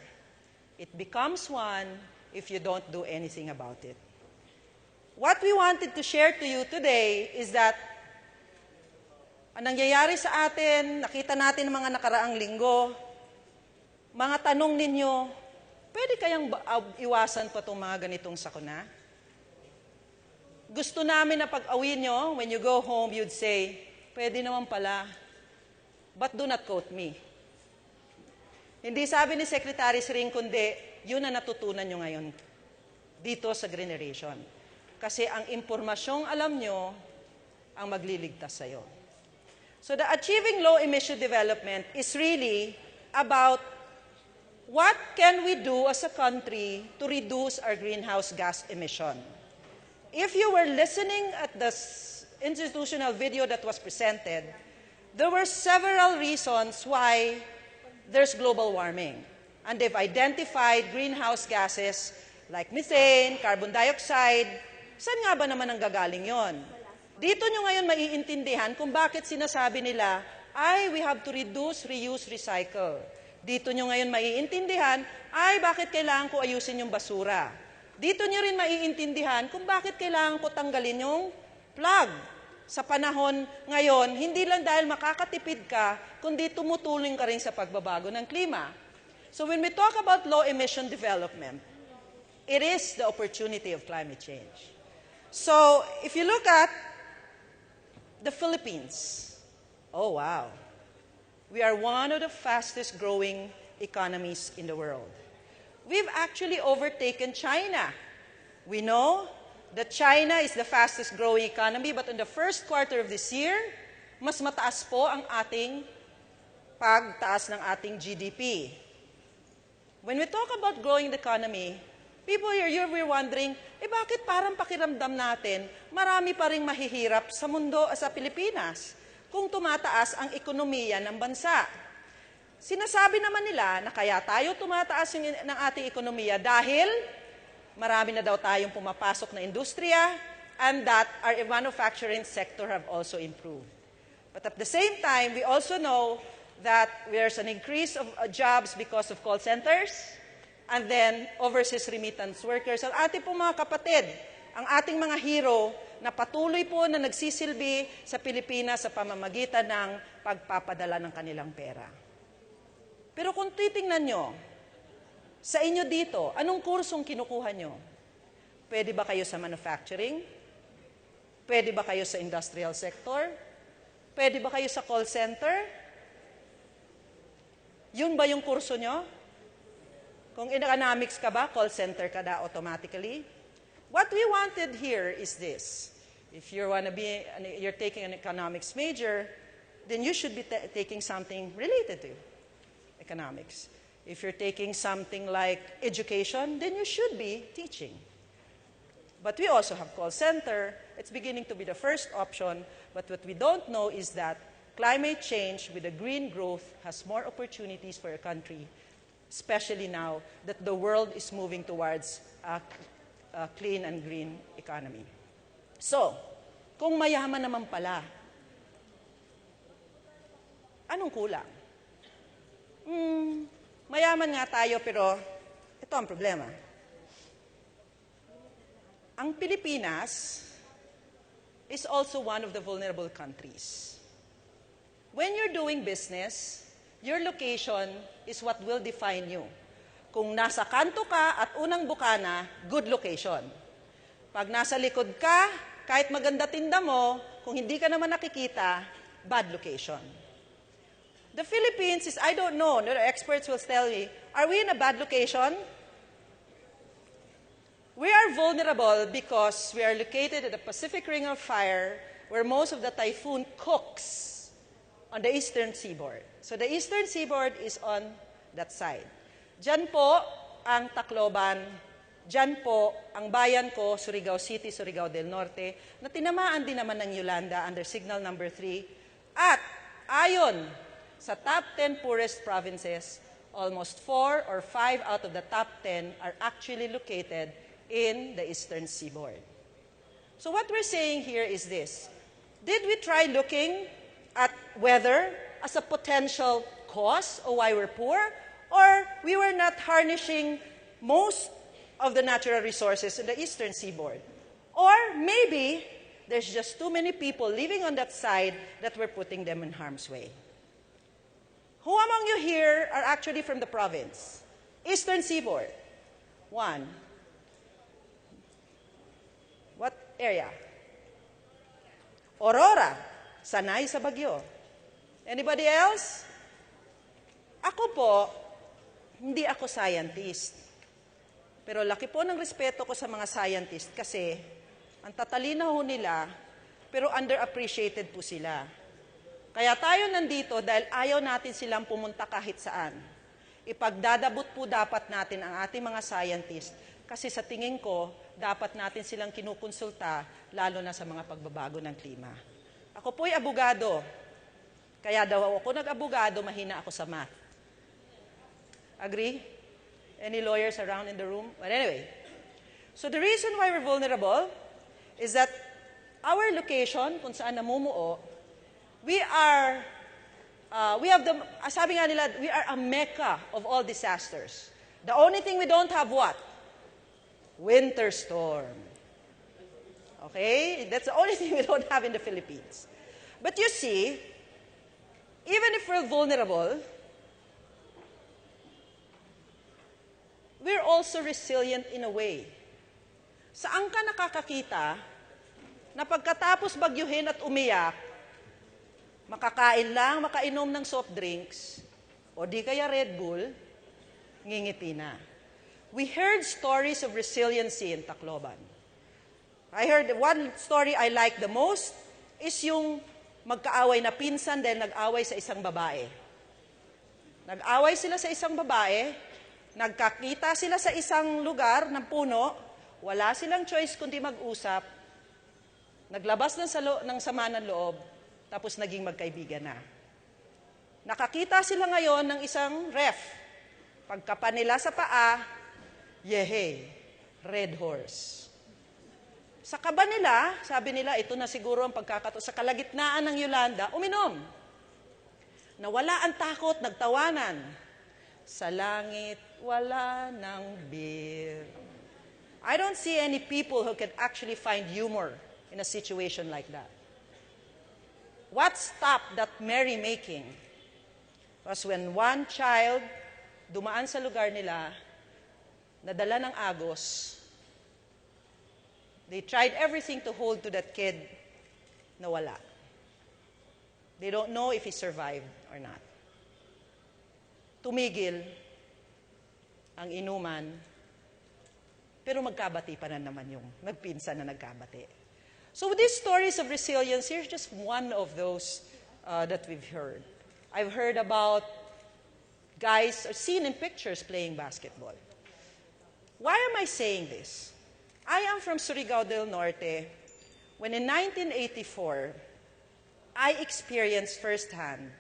It becomes one if you don't do anything about it. What we wanted to share to you today is that ang nangyayari sa atin, nakita natin ng mga nakaraang linggo, mga tanong ninyo, pwede kayang iwasan pa itong mga ganitong sakuna? Gusto namin na pag-awin nyo, when you go home, you'd say, pwede naman pala, but do not quote me. Hindi sabi ni Secretary Sring, kundi yun na natutunan nyo ngayon dito sa Greeneration. Kasi ang impormasyong alam nyo, ang magliligtas sa'yo. So the Achieving Low Emission Development is really about what can we do as a country to reduce our greenhouse gas emission. If you were listening at the institutional video that was presented, there were several reasons why there's global warming. And they've identified greenhouse gases like methane, carbon dioxide. Saan nga ba naman ang gagaling yon? Dito nyo ngayon maiintindihan kung bakit sinasabi nila, we have to reduce, reuse, recycle. Dito nyo ngayon maiintindihan, bakit kailangan ko ayusin yung basura. Dito nyo rin maiintindihan kung bakit kailangan ko tanggalin yung plug. Sa panahon ngayon, hindi lang dahil makakatipid ka, kundi tumutulong ka rin sa pagbabago ng klima. So when we talk about low emission development, it is the opportunity of climate change. So if you look at the Philippines, oh wow, we are one of the fastest growing economies in the world. We've actually overtaken China. We know that China is the fastest growing economy, but in the first quarter of this year, mas mataas po ang ating pagtaas ng ating GDP. When we talk about growing the economy, people here, we're wondering, bakit parang pakiramdam natin, marami pa ring mahihirap sa mundo, sa Pilipinas, kung tumataas ang ekonomiya ng bansa. Sinasabi naman nila na kaya tayo tumataas ng ating ekonomiya dahil marami na daw tayong pumapasok na industriya and that our manufacturing sector have also improved. But at the same time, we also know that there's an increase of jobs because of call centers, and then overseas remittance workers. Ang ating po mga kapatid, ang ating mga hero na patuloy po na nagsisilbi sa Pilipinas sa pamamagitan ng pagpapadala ng kanilang pera. Pero kung titingnan nyo, sa inyo dito, anong kursong kinukuha nyo? Pwede ba kayo sa manufacturing? Pwede ba kayo sa industrial sector? Pwede ba kayo sa call center? Yun ba yung kurso nyo? Kung in economics ka ba, call center ka na automatically. What we wanted here is this. If you're taking an economics major, then you should be taking something related to economics. If you're taking something like education, then you should be teaching. But we also have call center. It's beginning to be the first option. But what we don't know is that climate change with the green growth has more opportunities for a country, especially now that the world is moving towards a clean and green economy. So, kung mayaman naman pala, anong kulang? mayaman nga tayo pero ito ang problema. Ang Pilipinas is also one of the vulnerable countries. When you're doing business, your location is what will define you. Kung nasa kanto ka at unang bukana, good location. Pag nasa likod ka, kahit maganda tinda mo, kung hindi ka naman nakikita, bad location. The Philippines is, I don't know, the experts will tell me, are we in a bad location? We are vulnerable because we are located at the Pacific Ring of Fire where most of the typhoon cooks on the eastern seaboard. So the eastern seaboard is on that side. Diyan po ang Tacloban, diyan po ang bayan ko, Surigao City, Surigao del Norte, na tinamaan din naman ng Yolanda under signal number 3. At ayon sa top 10 poorest provinces, almost 4 or 5 out of the top 10 are actually located in the eastern seaboard. So what we're saying here is this. Did we try looking at weather as a potential cause of why we're poor? Or we were not harnessing most of the natural resources in the eastern seaboard? Or maybe there's just too many people living on that side that we're putting them in harm's way. Who among you here are actually from the province? Eastern seaboard. 1. What area? Aurora. Sanay sa Bagyo. Anybody else? Ako po, hindi ako scientist. Pero laki po ng respeto ko sa mga scientist kasi ang tatalino ho nila, pero underappreciated po sila. Kaya tayo nandito dahil ayaw natin silang pumunta kahit saan. Ipagdadabot po dapat natin ang ating mga scientist kasi sa tingin ko, dapat natin silang kinukonsulta, lalo na sa mga pagbabago ng klima. Ako po'y abogado. Kaya daw ako nag-abogado, mahina ako sa math. Agree? Any lawyers around in the room? But anyway, so the reason why we're vulnerable is that our location, kung saan namumuo, we have the, sabi nga nila, we are a mecca of all disasters. The only thing we don't have what? Winter storm. Okay? That's the only thing we don't have in the Philippines. But you see, even if we're vulnerable, we're also resilient in a way. Saan ka nakakakita na pagkatapos bagyuhin at umiyak, makakain lang, makainom ng soft drinks, o di kaya Red Bull, ngingiti na. We heard stories of resiliency in Tacloban. I heard one story I like the most is yung magkaaway na pinsan dahil nag-away sa isang babae. Nag-away sila sa isang babae, nagkakita sila sa isang lugar ng puno, wala silang choice kundi mag-usap, naglabas ng sama ng loob, tapos naging magkaibigan na. Nakakita sila ngayon ng isang ref. Pagkapa nila sa paa, yehe, red horse. Sa kaba nila, sabi nila, ito na siguro ang pagkakato. Sa kalagitnaan ng Yolanda, uminom. Nawala ang takot, nagtawanan. Sa langit, wala ng beer. I don't see any people who can actually find humor in a situation like that. What stopped that merrymaking was when one child dumaan sa lugar nila, nadala ng agos. They tried everything to hold to that kid, nawala. They don't know if he survived or not. Tumigil ang inuman, pero magkabati pa na naman yung magpinsan na nagkabati. So these stories of resilience, here's just one of those that we've heard. I've heard about guys seen in pictures playing basketball. Why am I saying this? I am from Surigao del Norte, when in 1984, I experienced firsthand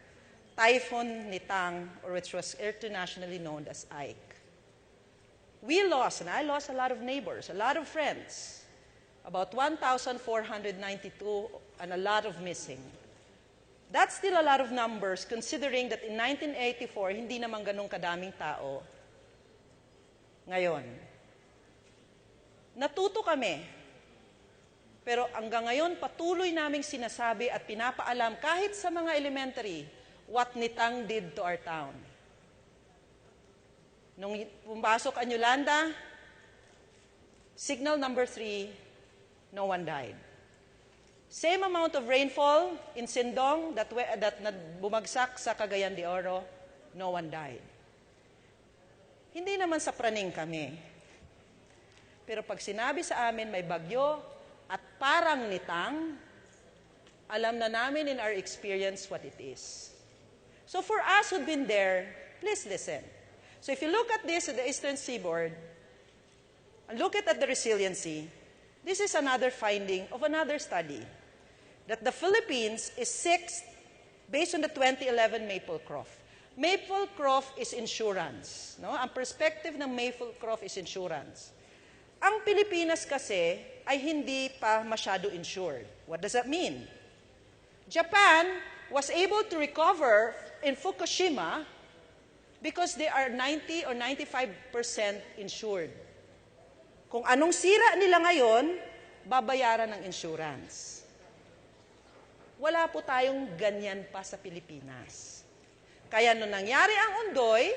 Typhoon Nitang, or which was internationally known as Ike. We lost, and I lost a lot of neighbors, a lot of friends, about 1,492 and a lot of missing. That's still a lot of numbers considering that in 1984, hindi naman ganun kadaming tao. Ngayon, natuto kami. Pero hanggang ngayon, patuloy naming sinasabi at pinapaalam kahit sa mga elementary what Nitang did to our town. Nung pumasok ang Yolanda, signal number 3, no one died. Same amount of rainfall in Sindong that bumagsak sa Cagayan de Oro, no one died. Hindi naman sa praning kami. Pero pag sinabi sa amin may bagyo at parang Nitang, alam na namin in our experience what it is. So for us who've been there, please listen. So if you look at this at the Eastern Seaboard, and look at the resiliency, this is another finding of another study, that the Philippines is 6th based on the 2011 maple crop. Maple crop is insurance. No? Ang perspective ng maple crop is insurance. Ang Pilipinas kasi ay hindi pa masyado insured. What does that mean? Japan was able to recover in Fukushima because they are 90 or 95% insured. Kung anong sira nila ngayon, babayaran ng insurance. Wala po tayong ganyan pa sa Pilipinas. Kaya nung nangyari ang Ondoy,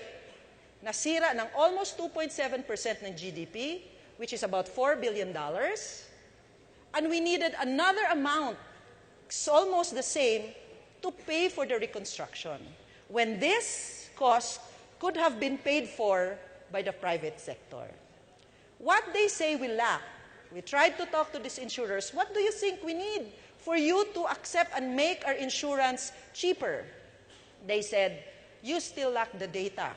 nasira ng almost 2.7% ng GDP, which is about $4 billion, and we needed another amount, almost the same, to pay for the reconstruction, when this cost could have been paid for by the private sector. What they say we lack, we tried to talk to these insurers, what do you think we need for you to accept and make our insurance cheaper? They said, you still lack the data.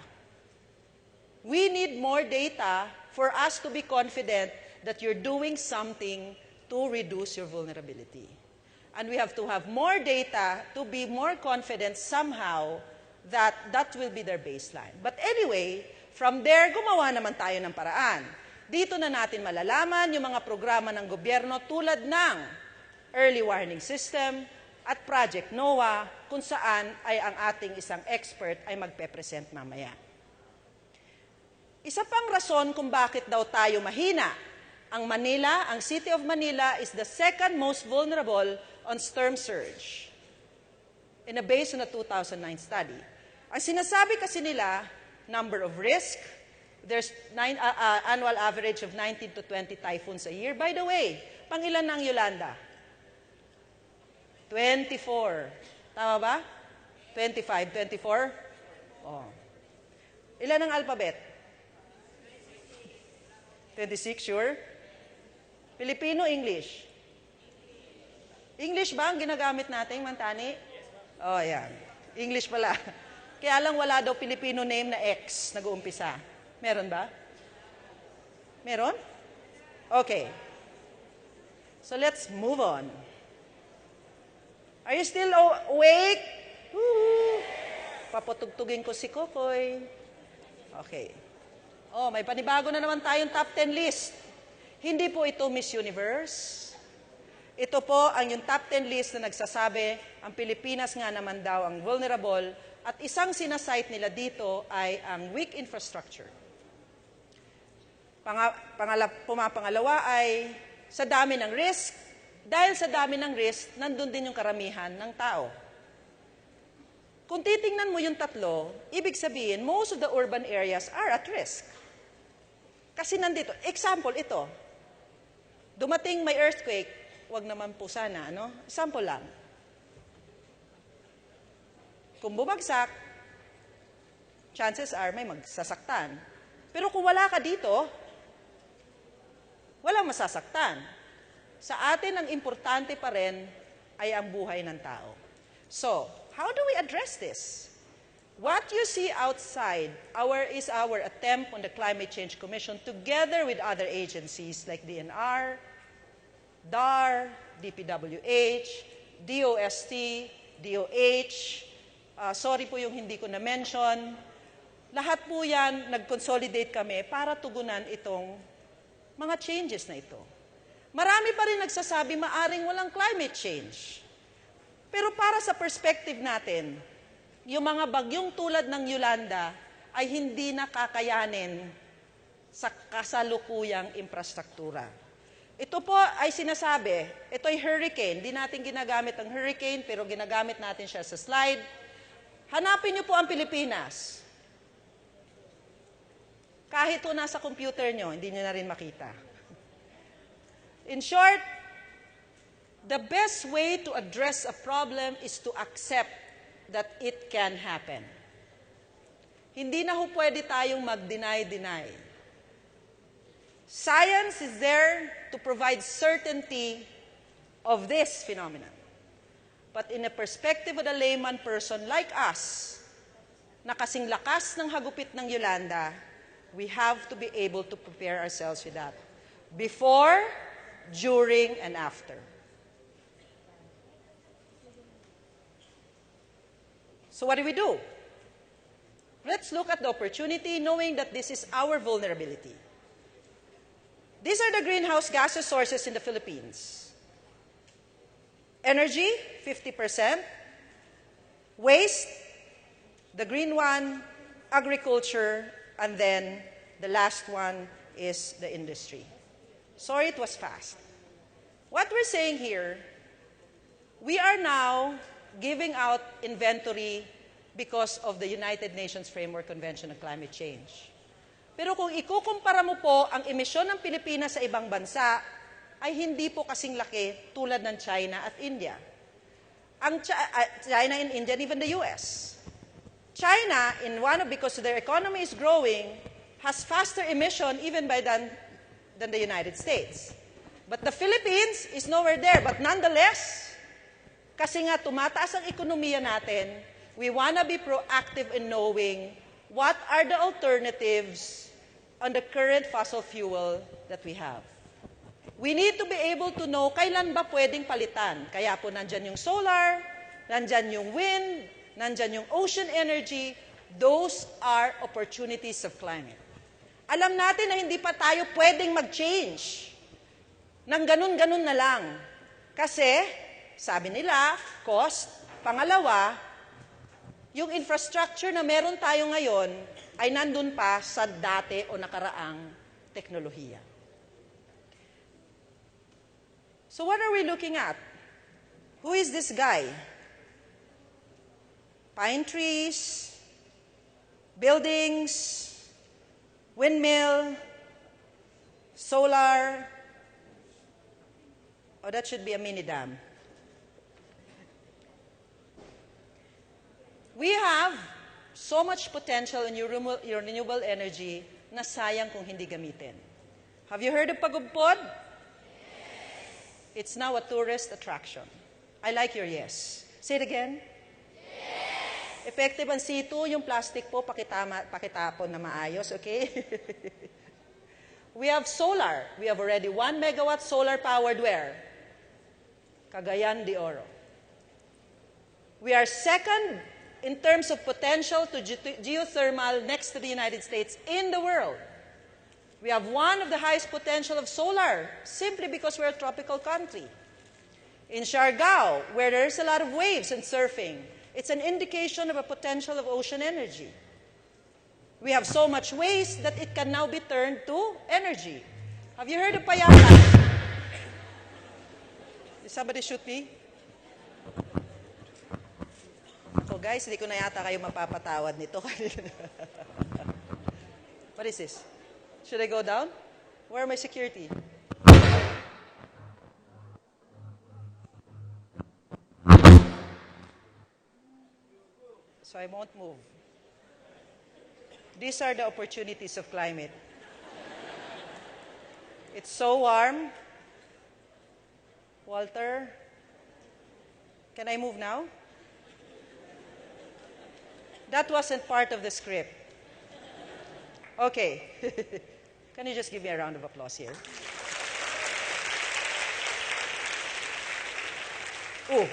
We need more data for us to be confident that you're doing something to reduce your vulnerability. And we have to have more data to be more confident somehow that that will be their baseline. But anyway, from there, gumawa naman tayo ng paraan. Dito na natin malalaman yung mga programa ng gobyerno tulad ng Early Warning System at Project NOAA, kung saan ay ang ating isang expert ay magpe-present mamaya. Isa pang rason kung bakit daw tayo mahina. Ang Manila, ang City of Manila is the second most vulnerable on storm surge based on a 2009 study. Ang sinasabi kasi nila, number of risk, there's annual average of 19 to 20 typhoons a year. By the way, pangilan ng Yolanda? 24. Tama ba? 25, 24? Oh. Ilan ang alphabet? 26, sure? Filipino, English? English ba ang ginagamit natin, Mantani? Oh, yan. English pala. Kaya lang wala daw Filipino name na X nag-uumpisa. Meron ba? Meron? Okay. So let's move on. Are you still awake? Woo! Papatugtugin ko si Kokoy. Okay. Oh, may panibago na naman tayong top 10 list. Hindi po ito Miss Universe. Ito po ang yung top 10 list na nagsasabi, ang Pilipinas nga naman daw ang vulnerable, at isang sinasite nila dito ay ang weak infrastructure. Pumapangalawa ay sa dami ng risk. Dahil sa dami ng risk, nandun din yung karamihan ng tao. Kung titingnan mo yung tatlo, ibig sabihin, most of the urban areas are at risk. Kasi nandito, example ito, dumating may earthquake, wag naman po sana, ano? Example lang. Kung bumagsak, chances are may magsasaktan. Pero kung wala ka dito, walang masasaktan. Sa atin, ang importante pa rin ay ang buhay ng tao. So, how do we address this? What you see outside is our attempt on the Climate Change Commission together with other agencies like DNR, DAR, DPWH, DOST, DOH, sorry po yung hindi ko na-mention. Lahat po yan, nag-consolidate kami para tugunan itong mga changes na ito. Marami pa rin nagsasabi maaring walang climate change. Pero Pero para sa perspective natin, yung mga bagyong tulad ng Yolanda ay hindi nakakayanin sa kasalukuyang infrastruktura. Ito po ay sinasabi, ito ay hurricane. Di natin ginagamit ang hurricane, pero ginagamit natin siya sa slide. Hanapin niyo po ang Pilipinas. Kahit po nasa computer niyo, hindi niyo na rin makita. In short, the best way to address a problem is to accept that it can happen. Hindi na ho pwede tayong mag-deny-deny. Science is there to provide certainty of this phenomenon. But in a perspective of the layman person like us, na kasing lakas ng hagupit ng Yolanda, we have to be able to prepare ourselves with that. Before, during, and after. So what do? Let's look at the opportunity, knowing that this is our vulnerability. These are the greenhouse gases sources in the Philippines. Energy, 50%. Waste, the green one, agriculture, and then the last one is the industry. Sorry, it was fast. What we're saying here, we are now giving out inventory because of the United Nations Framework Convention on Climate Change. Pero kung ikukumpara mo po ang emisyon ng Pilipinas sa ibang bansa, ay hindi po kasing laki tulad ng China at India. China and India and even the US. China, because their economy is growing, has faster emission even than the United States. But the Philippines is nowhere there. But nonetheless, kasi nga tumataas ang ekonomiya natin, we wanna be proactive in knowing what are the alternatives on the current fossil fuel that we have. We need to be able to know kailan ba pwedeng palitan. Kaya po nandyan yung solar, nandyan yung wind, nandyan yung ocean energy. Those are opportunities of climate. Alam natin na hindi pa tayo pwedeng mag-change ng ganun-ganun na lang. Kasi, sabi nila, cost. Pangalawa, yung infrastructure na meron tayo ngayon ay nandun pa sa dati o nakaraang teknolohiya. So what are we looking at? Who is this guy? Pine trees, buildings, windmill, solar. Oh, that should be a mini dam. We have so much potential in your renewable energy na sayang kung hindi gamitin. Have you heard of Pagugpod? It's now a tourist attraction. I like your yes. Say it again. Yes. Effective ang C2, yung plastic po, pakitapon na maayos, okay? We have solar. We have already 1 megawatt solar powered where? Cagayan de Oro. We are second in terms of potential to geothermal next to the United States in the world. We have one of the highest potential of solar simply because we're a tropical country. In Siargao, where there's a lot of waves and surfing, it's an indication of a potential of ocean energy. We have so much waste that it can now be turned to energy. Have you heard of Payapa? Did somebody shoot me? So guys, hindi ko na yata kayo mapapatawad nito. What is this? Should I go down? Where are my security? So I won't move. These are the opportunities of climate. It's so warm. Walter, can I move now? That wasn't part of the script. Okay. Can you just give me a round of applause here? Oh.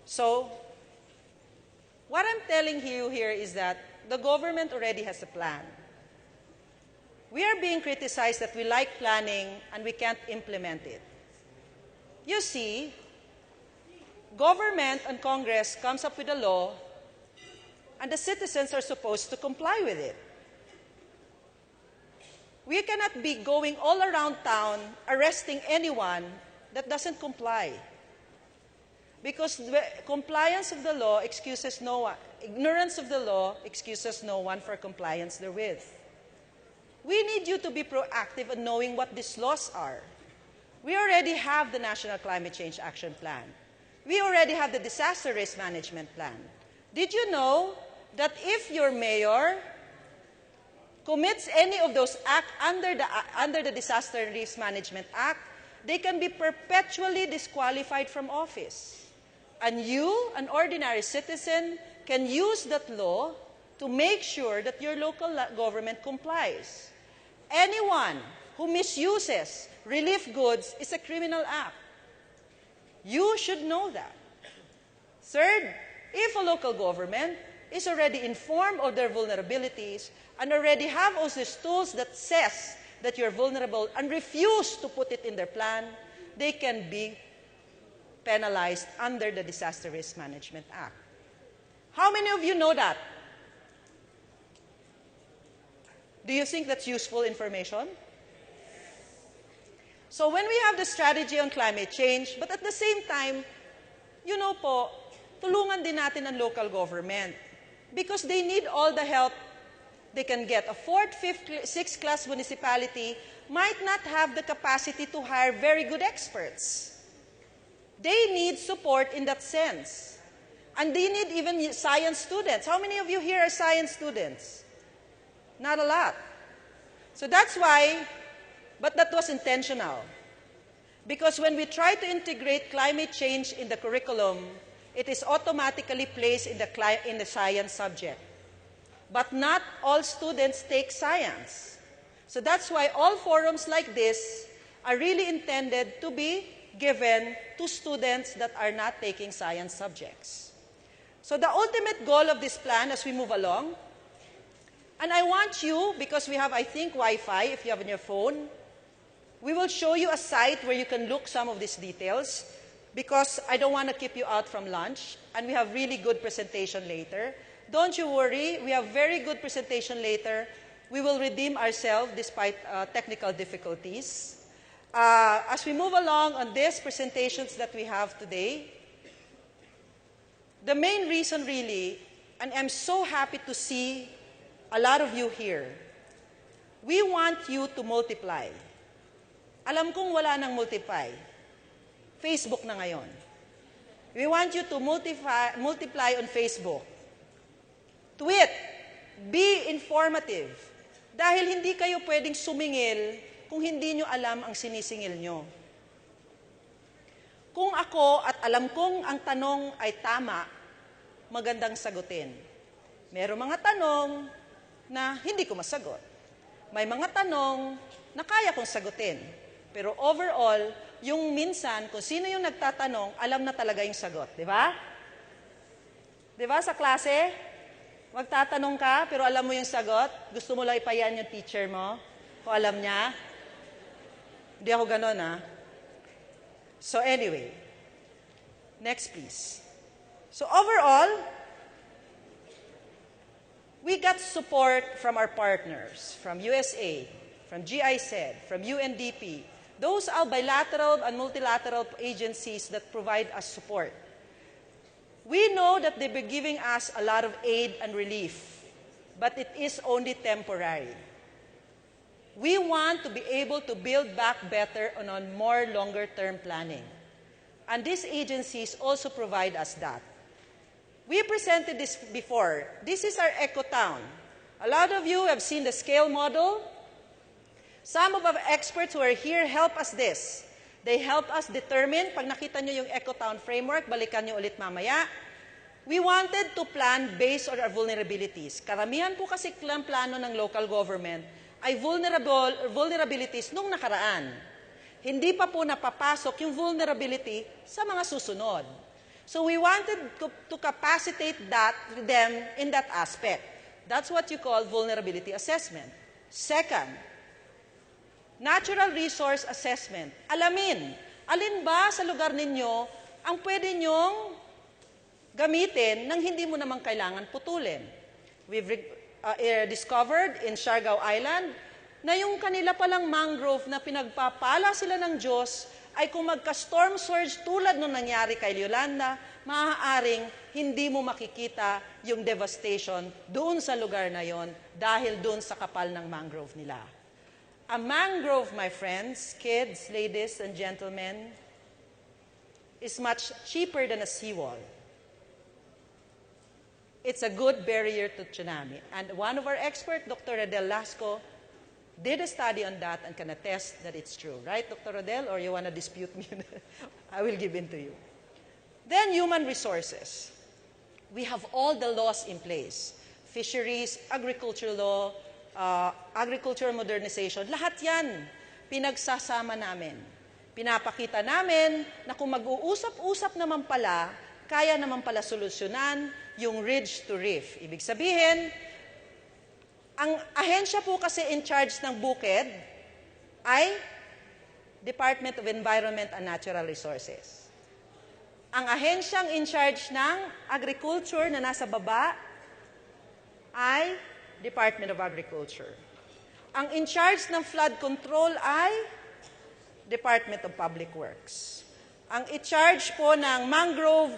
So, what I'm telling you here is that the government already has a plan. We are being criticized that we like planning and we can't implement it. You see, government and Congress comes up with a law, and the citizens are supposed to comply with it. We cannot be going all around town arresting anyone that doesn't comply. Because compliance of the law excuses no one. Ignorance of the law excuses no one for compliance therewith. We need you to be proactive in knowing what these laws are. We already have the National Climate Change Action Plan. We already have the Disaster Risk Management Plan. Did you know that if your mayor commits any of those acts under the Disaster Risk Management Act, they can be perpetually disqualified from office? And you, an ordinary citizen, can use that law to make sure that your local government complies. Anyone who misuses relief goods is a criminal act. You should know that. Third, if a local government is already informed of their vulnerabilities and already have all these tools that says that you're vulnerable and refuse to put it in their plan, they can be penalized under the Disaster Risk Management Act. How many of you know that? Do you think that's useful information? So when we have the strategy on climate change, but at the same time, you know po, tulungan din natin ang local government because they need all the help they can get. A 4th, 5th, 6th class municipality might not have the capacity to hire very good experts. They need support in that sense. And they need even science students. How many of you here are science students? Not a lot. So that's why, but that was intentional. Because when we try to integrate climate change in the curriculum, it is automatically placed in the science subject. But not all students take science. So that's why all forums like this are really intended to be given to students that are not taking science subjects. So the ultimate goal of this plan as we move along, and I want you, because we have, I think, Wi-Fi, if you have on your phone, we will show you a site where you can look some of these details, because I don't want to keep you out from lunch, and we have really good presentation later. Don't you worry, we have very good presentation later. We will redeem ourselves despite technical difficulties. As we move along on these presentations that we have today, the main reason really, and I'm so happy to see a lot of you here, we want you to multiply. Alam kong wala nang multiply. Facebook na ngayon. We want you to multiply on Facebook. Tweet. Be informative. Dahil hindi kayo pwedeng sumingil kung hindi nyo alam ang sinisingil nyo. Kung ako at alam kong ang tanong ay tama, magandang sagutin. Merong mga tanong na hindi ko masagot. May mga tanong na kaya kong sagutin. Pero overall, yung minsan, kung sino yung nagtatanong, alam na talaga yung sagot. Di ba? Di ba sa klase? Magtatanong ka, pero alam mo yung sagot. Gusto mo lang ipayan yung teacher mo, kung alam niya. Hindi ako ganon, ha? So anyway, next please. So overall, we got support from our partners, from USA, from GIZ, from UNDP. Those are bilateral and multilateral agencies that provide us support. We know that they've been giving us a lot of aid and relief, but it is only temporary. We want to be able to build back better on a more longer-term planning. And these agencies also provide us that. We presented this before. This is our eco-town. A lot of you have seen the scale model. Some of our experts who are here help us this. They help us determine, pag nakita nyo yung eco-town framework, balikan nyo ulit mamaya. We wanted to plan based on our vulnerabilities. Karamihan po kasi plano ng local government ay vulnerabilities nung nakaraan. Hindi pa po napapasok yung vulnerability sa mga susunod. So we wanted to capacitate them in that aspect. That's what you call vulnerability assessment. Second, natural resource assessment. Alamin, alin ba sa lugar ninyo ang pwede nyong gamitin nang hindi mo naman kailangan putulin. We've discovered in Siargao Island na yung kanila palang mangrove na pinagpapala sila ng Diyos ay kung magka-storm surge tulad nung nangyari kay Yolanda, maaaring hindi mo makikita yung devastation doon sa lugar na yon dahil doon sa kapal ng mangrove nila. A mangrove, my friends, kids, ladies, and gentlemen, is much cheaper than a seawall. It's a good barrier to tsunami. And one of our experts, Dr. Adel Lasco, did a study on that and can attest that it's true. Right, Dr. Adel? Or you want to dispute me? I will give in to you. Then human resources. We have all the laws in place. Fisheries, agriculture law, agriculture modernization. Lahat yan, pinagsasama namin. Pinapakita namin na kung mag-uusap-usap naman pala, kaya naman pala solusyonan yung ridge to reef. Ibig sabihin, ang ahensya po kasi in charge ng bukid ay Department of Environment and Natural Resources. Ang ahensyang in charge ng agriculture na nasa baba ay Department of Agriculture. Ang in charge ng flood control ay Department of Public Works. Ang in charge po ng mangrove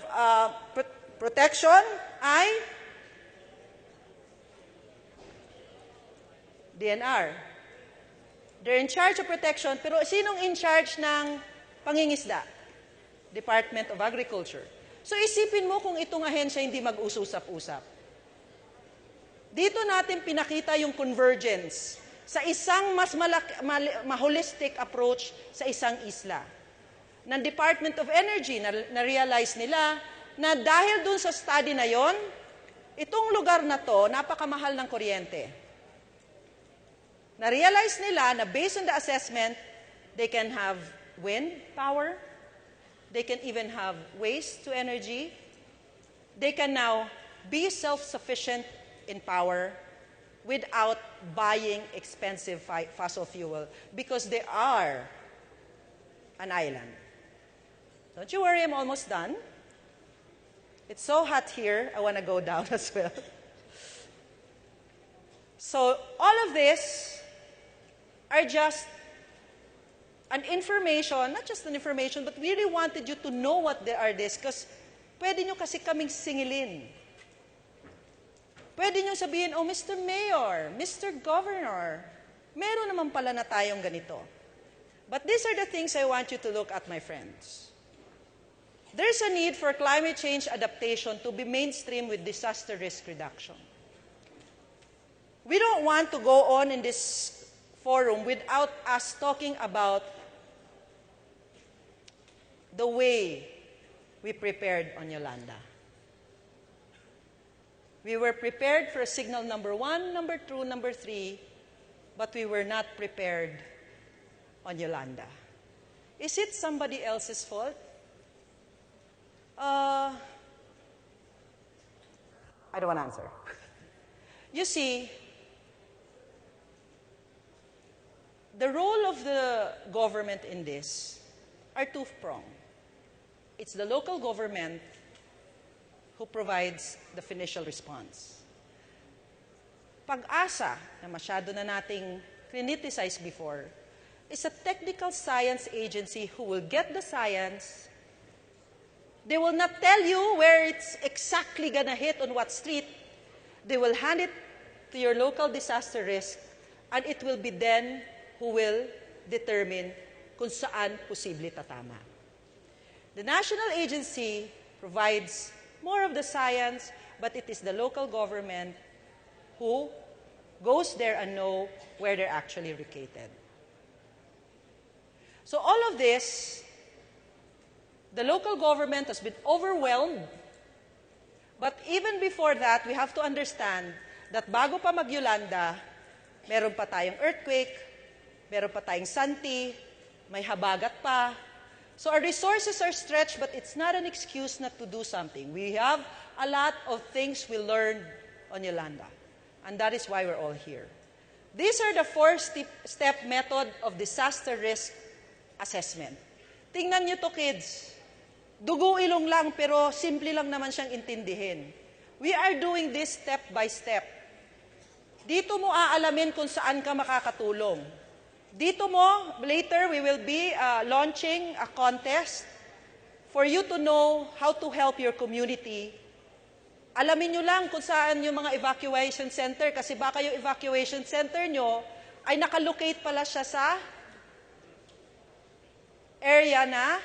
protection ay DNR. They're in charge of protection, pero sinong in charge ng pangingisda? Department of Agriculture. So isipin mo kung itong ahensya hindi mag-usap-usap. Dito natin pinakita yung convergence sa isang mas holistic approach sa isang isla. Ng Department of Energy, na-realize nila na dahil dun sa study na yon, itong lugar na to, napakamahal ng kuryente. Na-realize nila na based on the assessment, they can have wind power, they can even have waste to energy, they can now be self-sufficient in power without buying expensive fossil fuel because they are an island. Don't you worry, I'm almost done. It's so hot here, I want to go down as well. So all of this are just an information, not just an information, but we really wanted you to know what they are this because pwede nyo kasi kaming singilin. Pwede nyo sabihin, oh, Mr. Mayor, Mr. Governor, meron naman pala na tayong ganito. But these are the things I want you to look at, my friends. There's a need for climate change adaptation to be mainstream with disaster risk reduction. We don't want to go on in this forum without us talking about the way we prepared on Yolanda. We were prepared for signal number 1, number 2, number 3, but we were not prepared on Yolanda. Is it somebody else's fault? I don't want to answer. You see, the role of the government in this are two-pronged. It's the local government who provides the financial response. Pag-asa, na masyado na nating criticize before, is a technical science agency who will get the science. They will not tell you where it's exactly gonna hit on what street. They will hand it to your local disaster risk, and it will be then who will determine kung saan posible tatama. The national agency provides more of the science, but it is the local government who goes there and know where they're actually located. So all of this, the local government has been overwhelmed, but even before that, we have to understand that bago pa mag-Yolanda, meron pa tayong earthquake, meron pa tayong Santi, may habagat pa. So our resources are stretched, but it's not an excuse not to do something. We have a lot of things we learned on Yolanda, and that is why we're all here. These are the 4-step method of disaster risk assessment. Tingnan nyo to, kids. Dugo-ilong lang, pero simple lang naman siyang intindihin. We are doing this step by step. Dito mo aalamin kung saan ka makakatulong. Dito mo, later we will be launching a contest for you to know how to help your community. Alamin nyo lang kung saan yung mga evacuation center, kasi baka yung evacuation center nyo ay nakalocate pala siya sa area na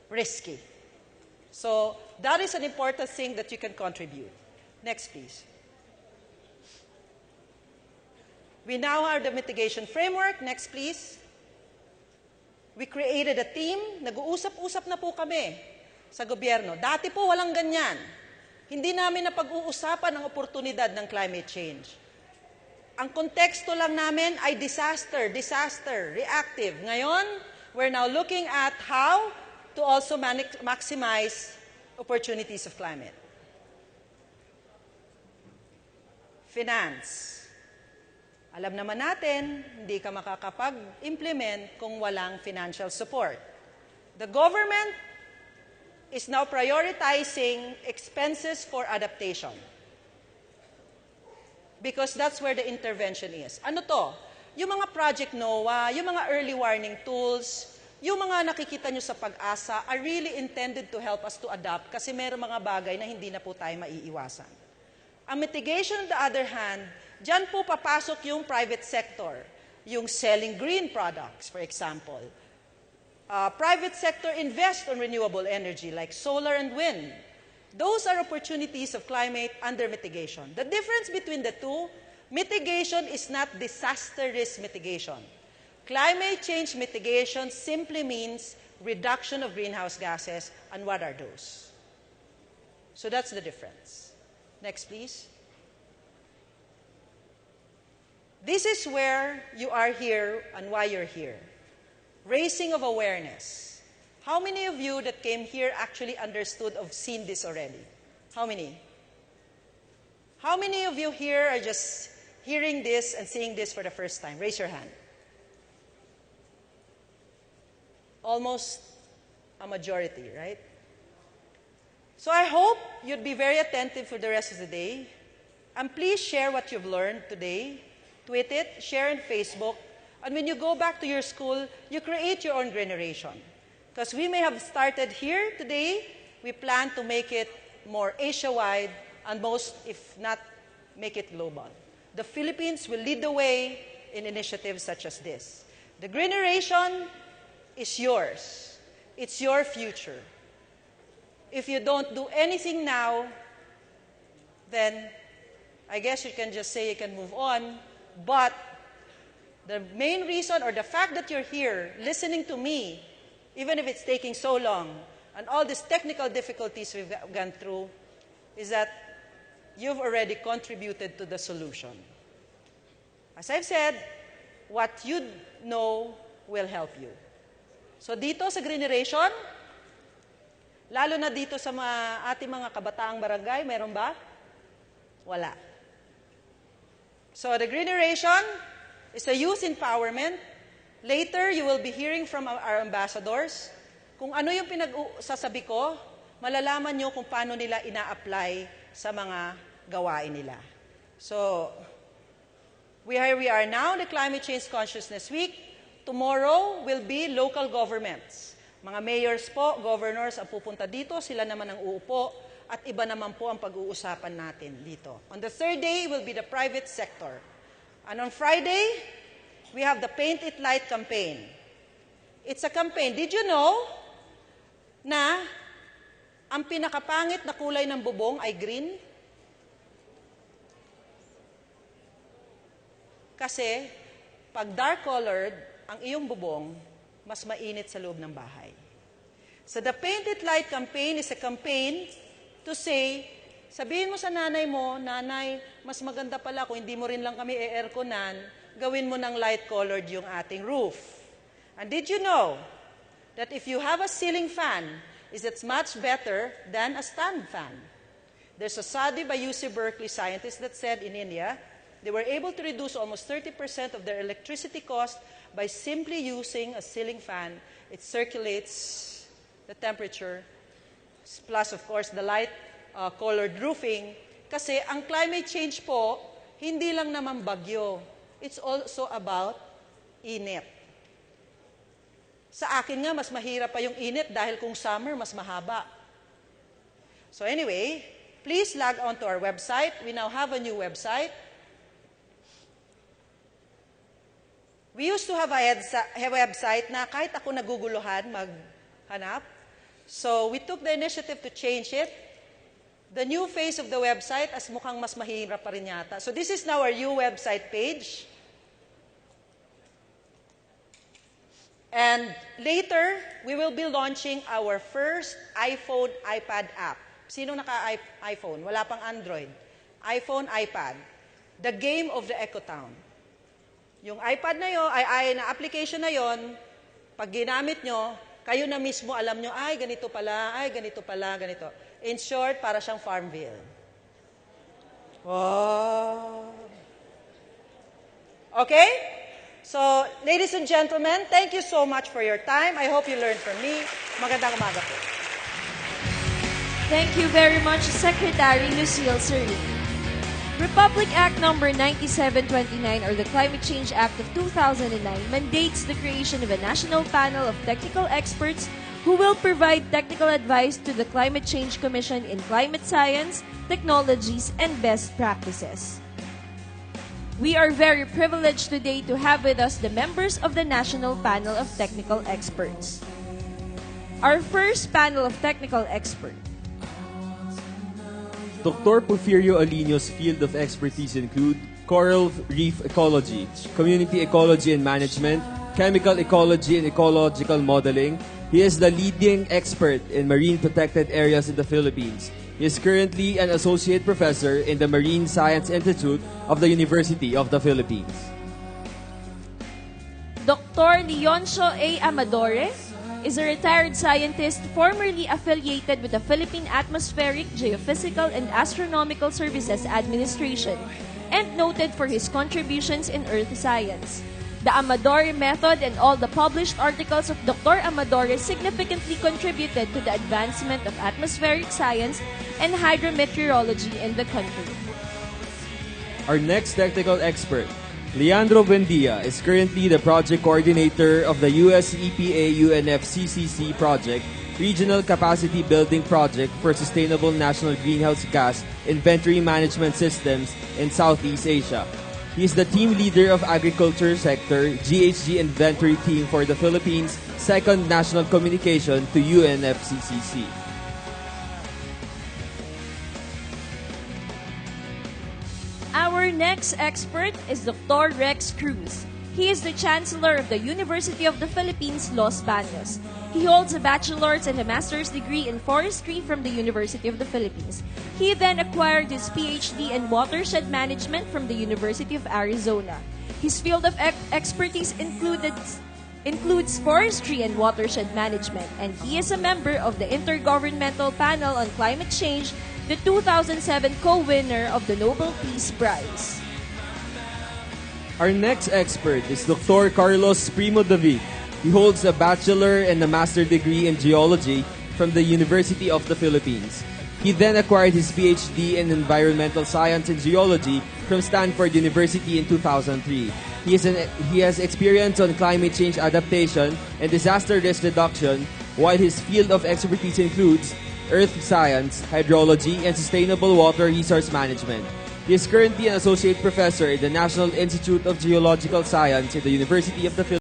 risky. So, that is an important thing that you can contribute. Next, please. We now have the mitigation framework. Next, please. We created a team. Nag-uusap-usap na po kami sa gobyerno. Dati po walang ganyan. Hindi namin napag-uusapan ang oportunidad ng climate change. Ang konteksto lang namin ay disaster, reactive. Ngayon, we're now looking at how to also maximize opportunities of climate. Finance. Alam naman natin, hindi ka makakapag-implement kung walang financial support. The government is now prioritizing expenses for adaptation. Because that's where the intervention is. Ano to? Yung mga Project NOAA, yung mga early warning tools, yung mga nakikita nyo sa pag-asa are really intended to help us to adapt kasi meron mga bagay na hindi na po tayo maiiwasan. Ang mitigation, on the other hand, dyan po papasok yung private sector, yung selling green products, for example. Private sector invest on renewable energy like solar and wind. Those are opportunities of climate under mitigation. The difference between the two, mitigation is not disaster risk mitigation. Climate change mitigation simply means reduction of greenhouse gases, and what are those? So that's the difference. Next, please. This is where you are here and why you're here. Raising of awareness. How many of you that came here actually understood or seen this already? How many? How many of you here are just hearing this and seeing this for the first time? Raise your hand. Almost a majority, right? So I hope you'd be very attentive for the rest of the day. And please share what you've learned today. Tweet it, share on Facebook. And when you go back to your school, you create your own Greeneration. Because we may have started here today, we plan to make it more Asia-wide and most, if not, make it global. The Philippines will lead the way in initiatives such as this. The Greeneration is yours. It's your future. If you don't do anything now, then I guess you can just say you can move on. But the main reason or the fact that you're here listening to me, even if it's taking so long, and all these technical difficulties we've gone through, is that you've already contributed to the solution. As I've said, what you know will help you. So dito sa Greeneration, lalo na dito sa ating mga kabataang barangay, meron ba? Wala. So the Greeneration is a youth empowerment. Later, you will be hearing from our ambassadors. Kung ano yung pinag-sasabi ko, malalaman nyo kung paano nila ina-apply sa mga gawain nila. So, we are now, the Climate Change Consciousness Week. Tomorrow will be local governments. Mga mayors po, governors ang pupunta dito, sila naman ang uupo, at iba naman po ang pag-uusapan natin dito. On the third day will be the private sector. And on Friday, we have the Paint It Light campaign. It's a campaign. Did you know na ang pinakapangit na kulay ng bubong ay green? Kasi pag dark-colored ang iyong bubong, mas mainit sa loob ng bahay. So the Paint It Light campaign is a campaign to say, sabihin mo sa nanay mo, nanay, mas maganda pala kung hindi mo rin lang kami e-airconan, gawin mo ng light-colored yung ating roof. And did you know that if you have a ceiling fan, it's much better than a stand fan? There's a study by UC Berkeley scientists that said in India, they were able to reduce almost 30% of their electricity cost by simply using a ceiling fan. It circulates the temperature, plus of course the light colored roofing. Kasi ang climate change po, hindi lang naman bagyo. It's also about init. Sa akin nga, mas mahirap pa yung init dahil kung summer, mas mahaba. So anyway, please log on to our website. We now have a new website. We used to have a website na kahit ako naguguluhan maghanap. So we took the initiative to change it. The new face of the website as mukhang mas mahirap pa rin yata. So this is now our new website page. And later, we will be launching our first iPhone, iPad app. Sino naka-iPhone? Wala pang Android. iPhone, iPad. The game of the Ecotown. Yung iPad na yun, na application na yon, pag ginamit nyo, kayo na mismo alam nyo, ay, ganito pala, ganito. In short, para siyang Farmville. Wow. Okay? So, ladies and gentlemen, thank you so much for your time. I hope you learned from me. Magandang umaga po. Thank you very much, Secretary Lucille Sirli. Republic Act No. 9729, or the Climate Change Act of 2009, mandates the creation of a national panel of technical experts who will provide technical advice to the Climate Change Commission in climate science, technologies, and best practices. We are very privileged today to have with us the members of the National Panel of Technical Experts. Our first panel of technical experts. Dr. Porfirio Alino's field of expertise include coral reef ecology, community ecology and management, chemical ecology and ecological modeling. He is the leading expert in marine protected areas in the Philippines. He is currently an associate professor in the Marine Science Institute of the University of the Philippines. Dr. Leoncio A. Amadore is a retired scientist formerly affiliated with the Philippine Atmospheric, Geophysical, and Astronomical Services Administration and noted for his contributions in earth science. The Amadore method and all the published articles of Dr. Amadore significantly contributed to the advancement of atmospheric science and hydrometeorology in the country. Our next technical expert, Leandro Buendia, is currently the project coordinator of the US EPA UNFCCC project, Regional Capacity Building Project for Sustainable National Greenhouse Gas Inventory Management Systems in Southeast Asia. He is the team leader of Agriculture Sector GHG Inventory Team for the Philippines' second national communication to UNFCCC. Our next expert is Dr. Rex Cruz. He is the Chancellor of the University of the Philippines, Los Baños. He holds a bachelor's and a master's degree in forestry from the University of the Philippines. He then acquired his PhD in watershed management from the University of Arizona. His field of expertise includes forestry and watershed management, and he is a member of the Intergovernmental Panel on Climate Change, the 2007 co-winner of the Nobel Peace Prize. Our next expert is Dr. Carlos Primo David. He holds a bachelor and a master degree in geology from the University of the Philippines. He then acquired his PhD in environmental science and geology from Stanford University in 2003. He has experience on climate change adaptation and disaster risk reduction, while his field of expertise includes earth science, hydrology, and sustainable water resource management. He is currently an associate professor in the National Institute of Geological Science at the University of the Philippines.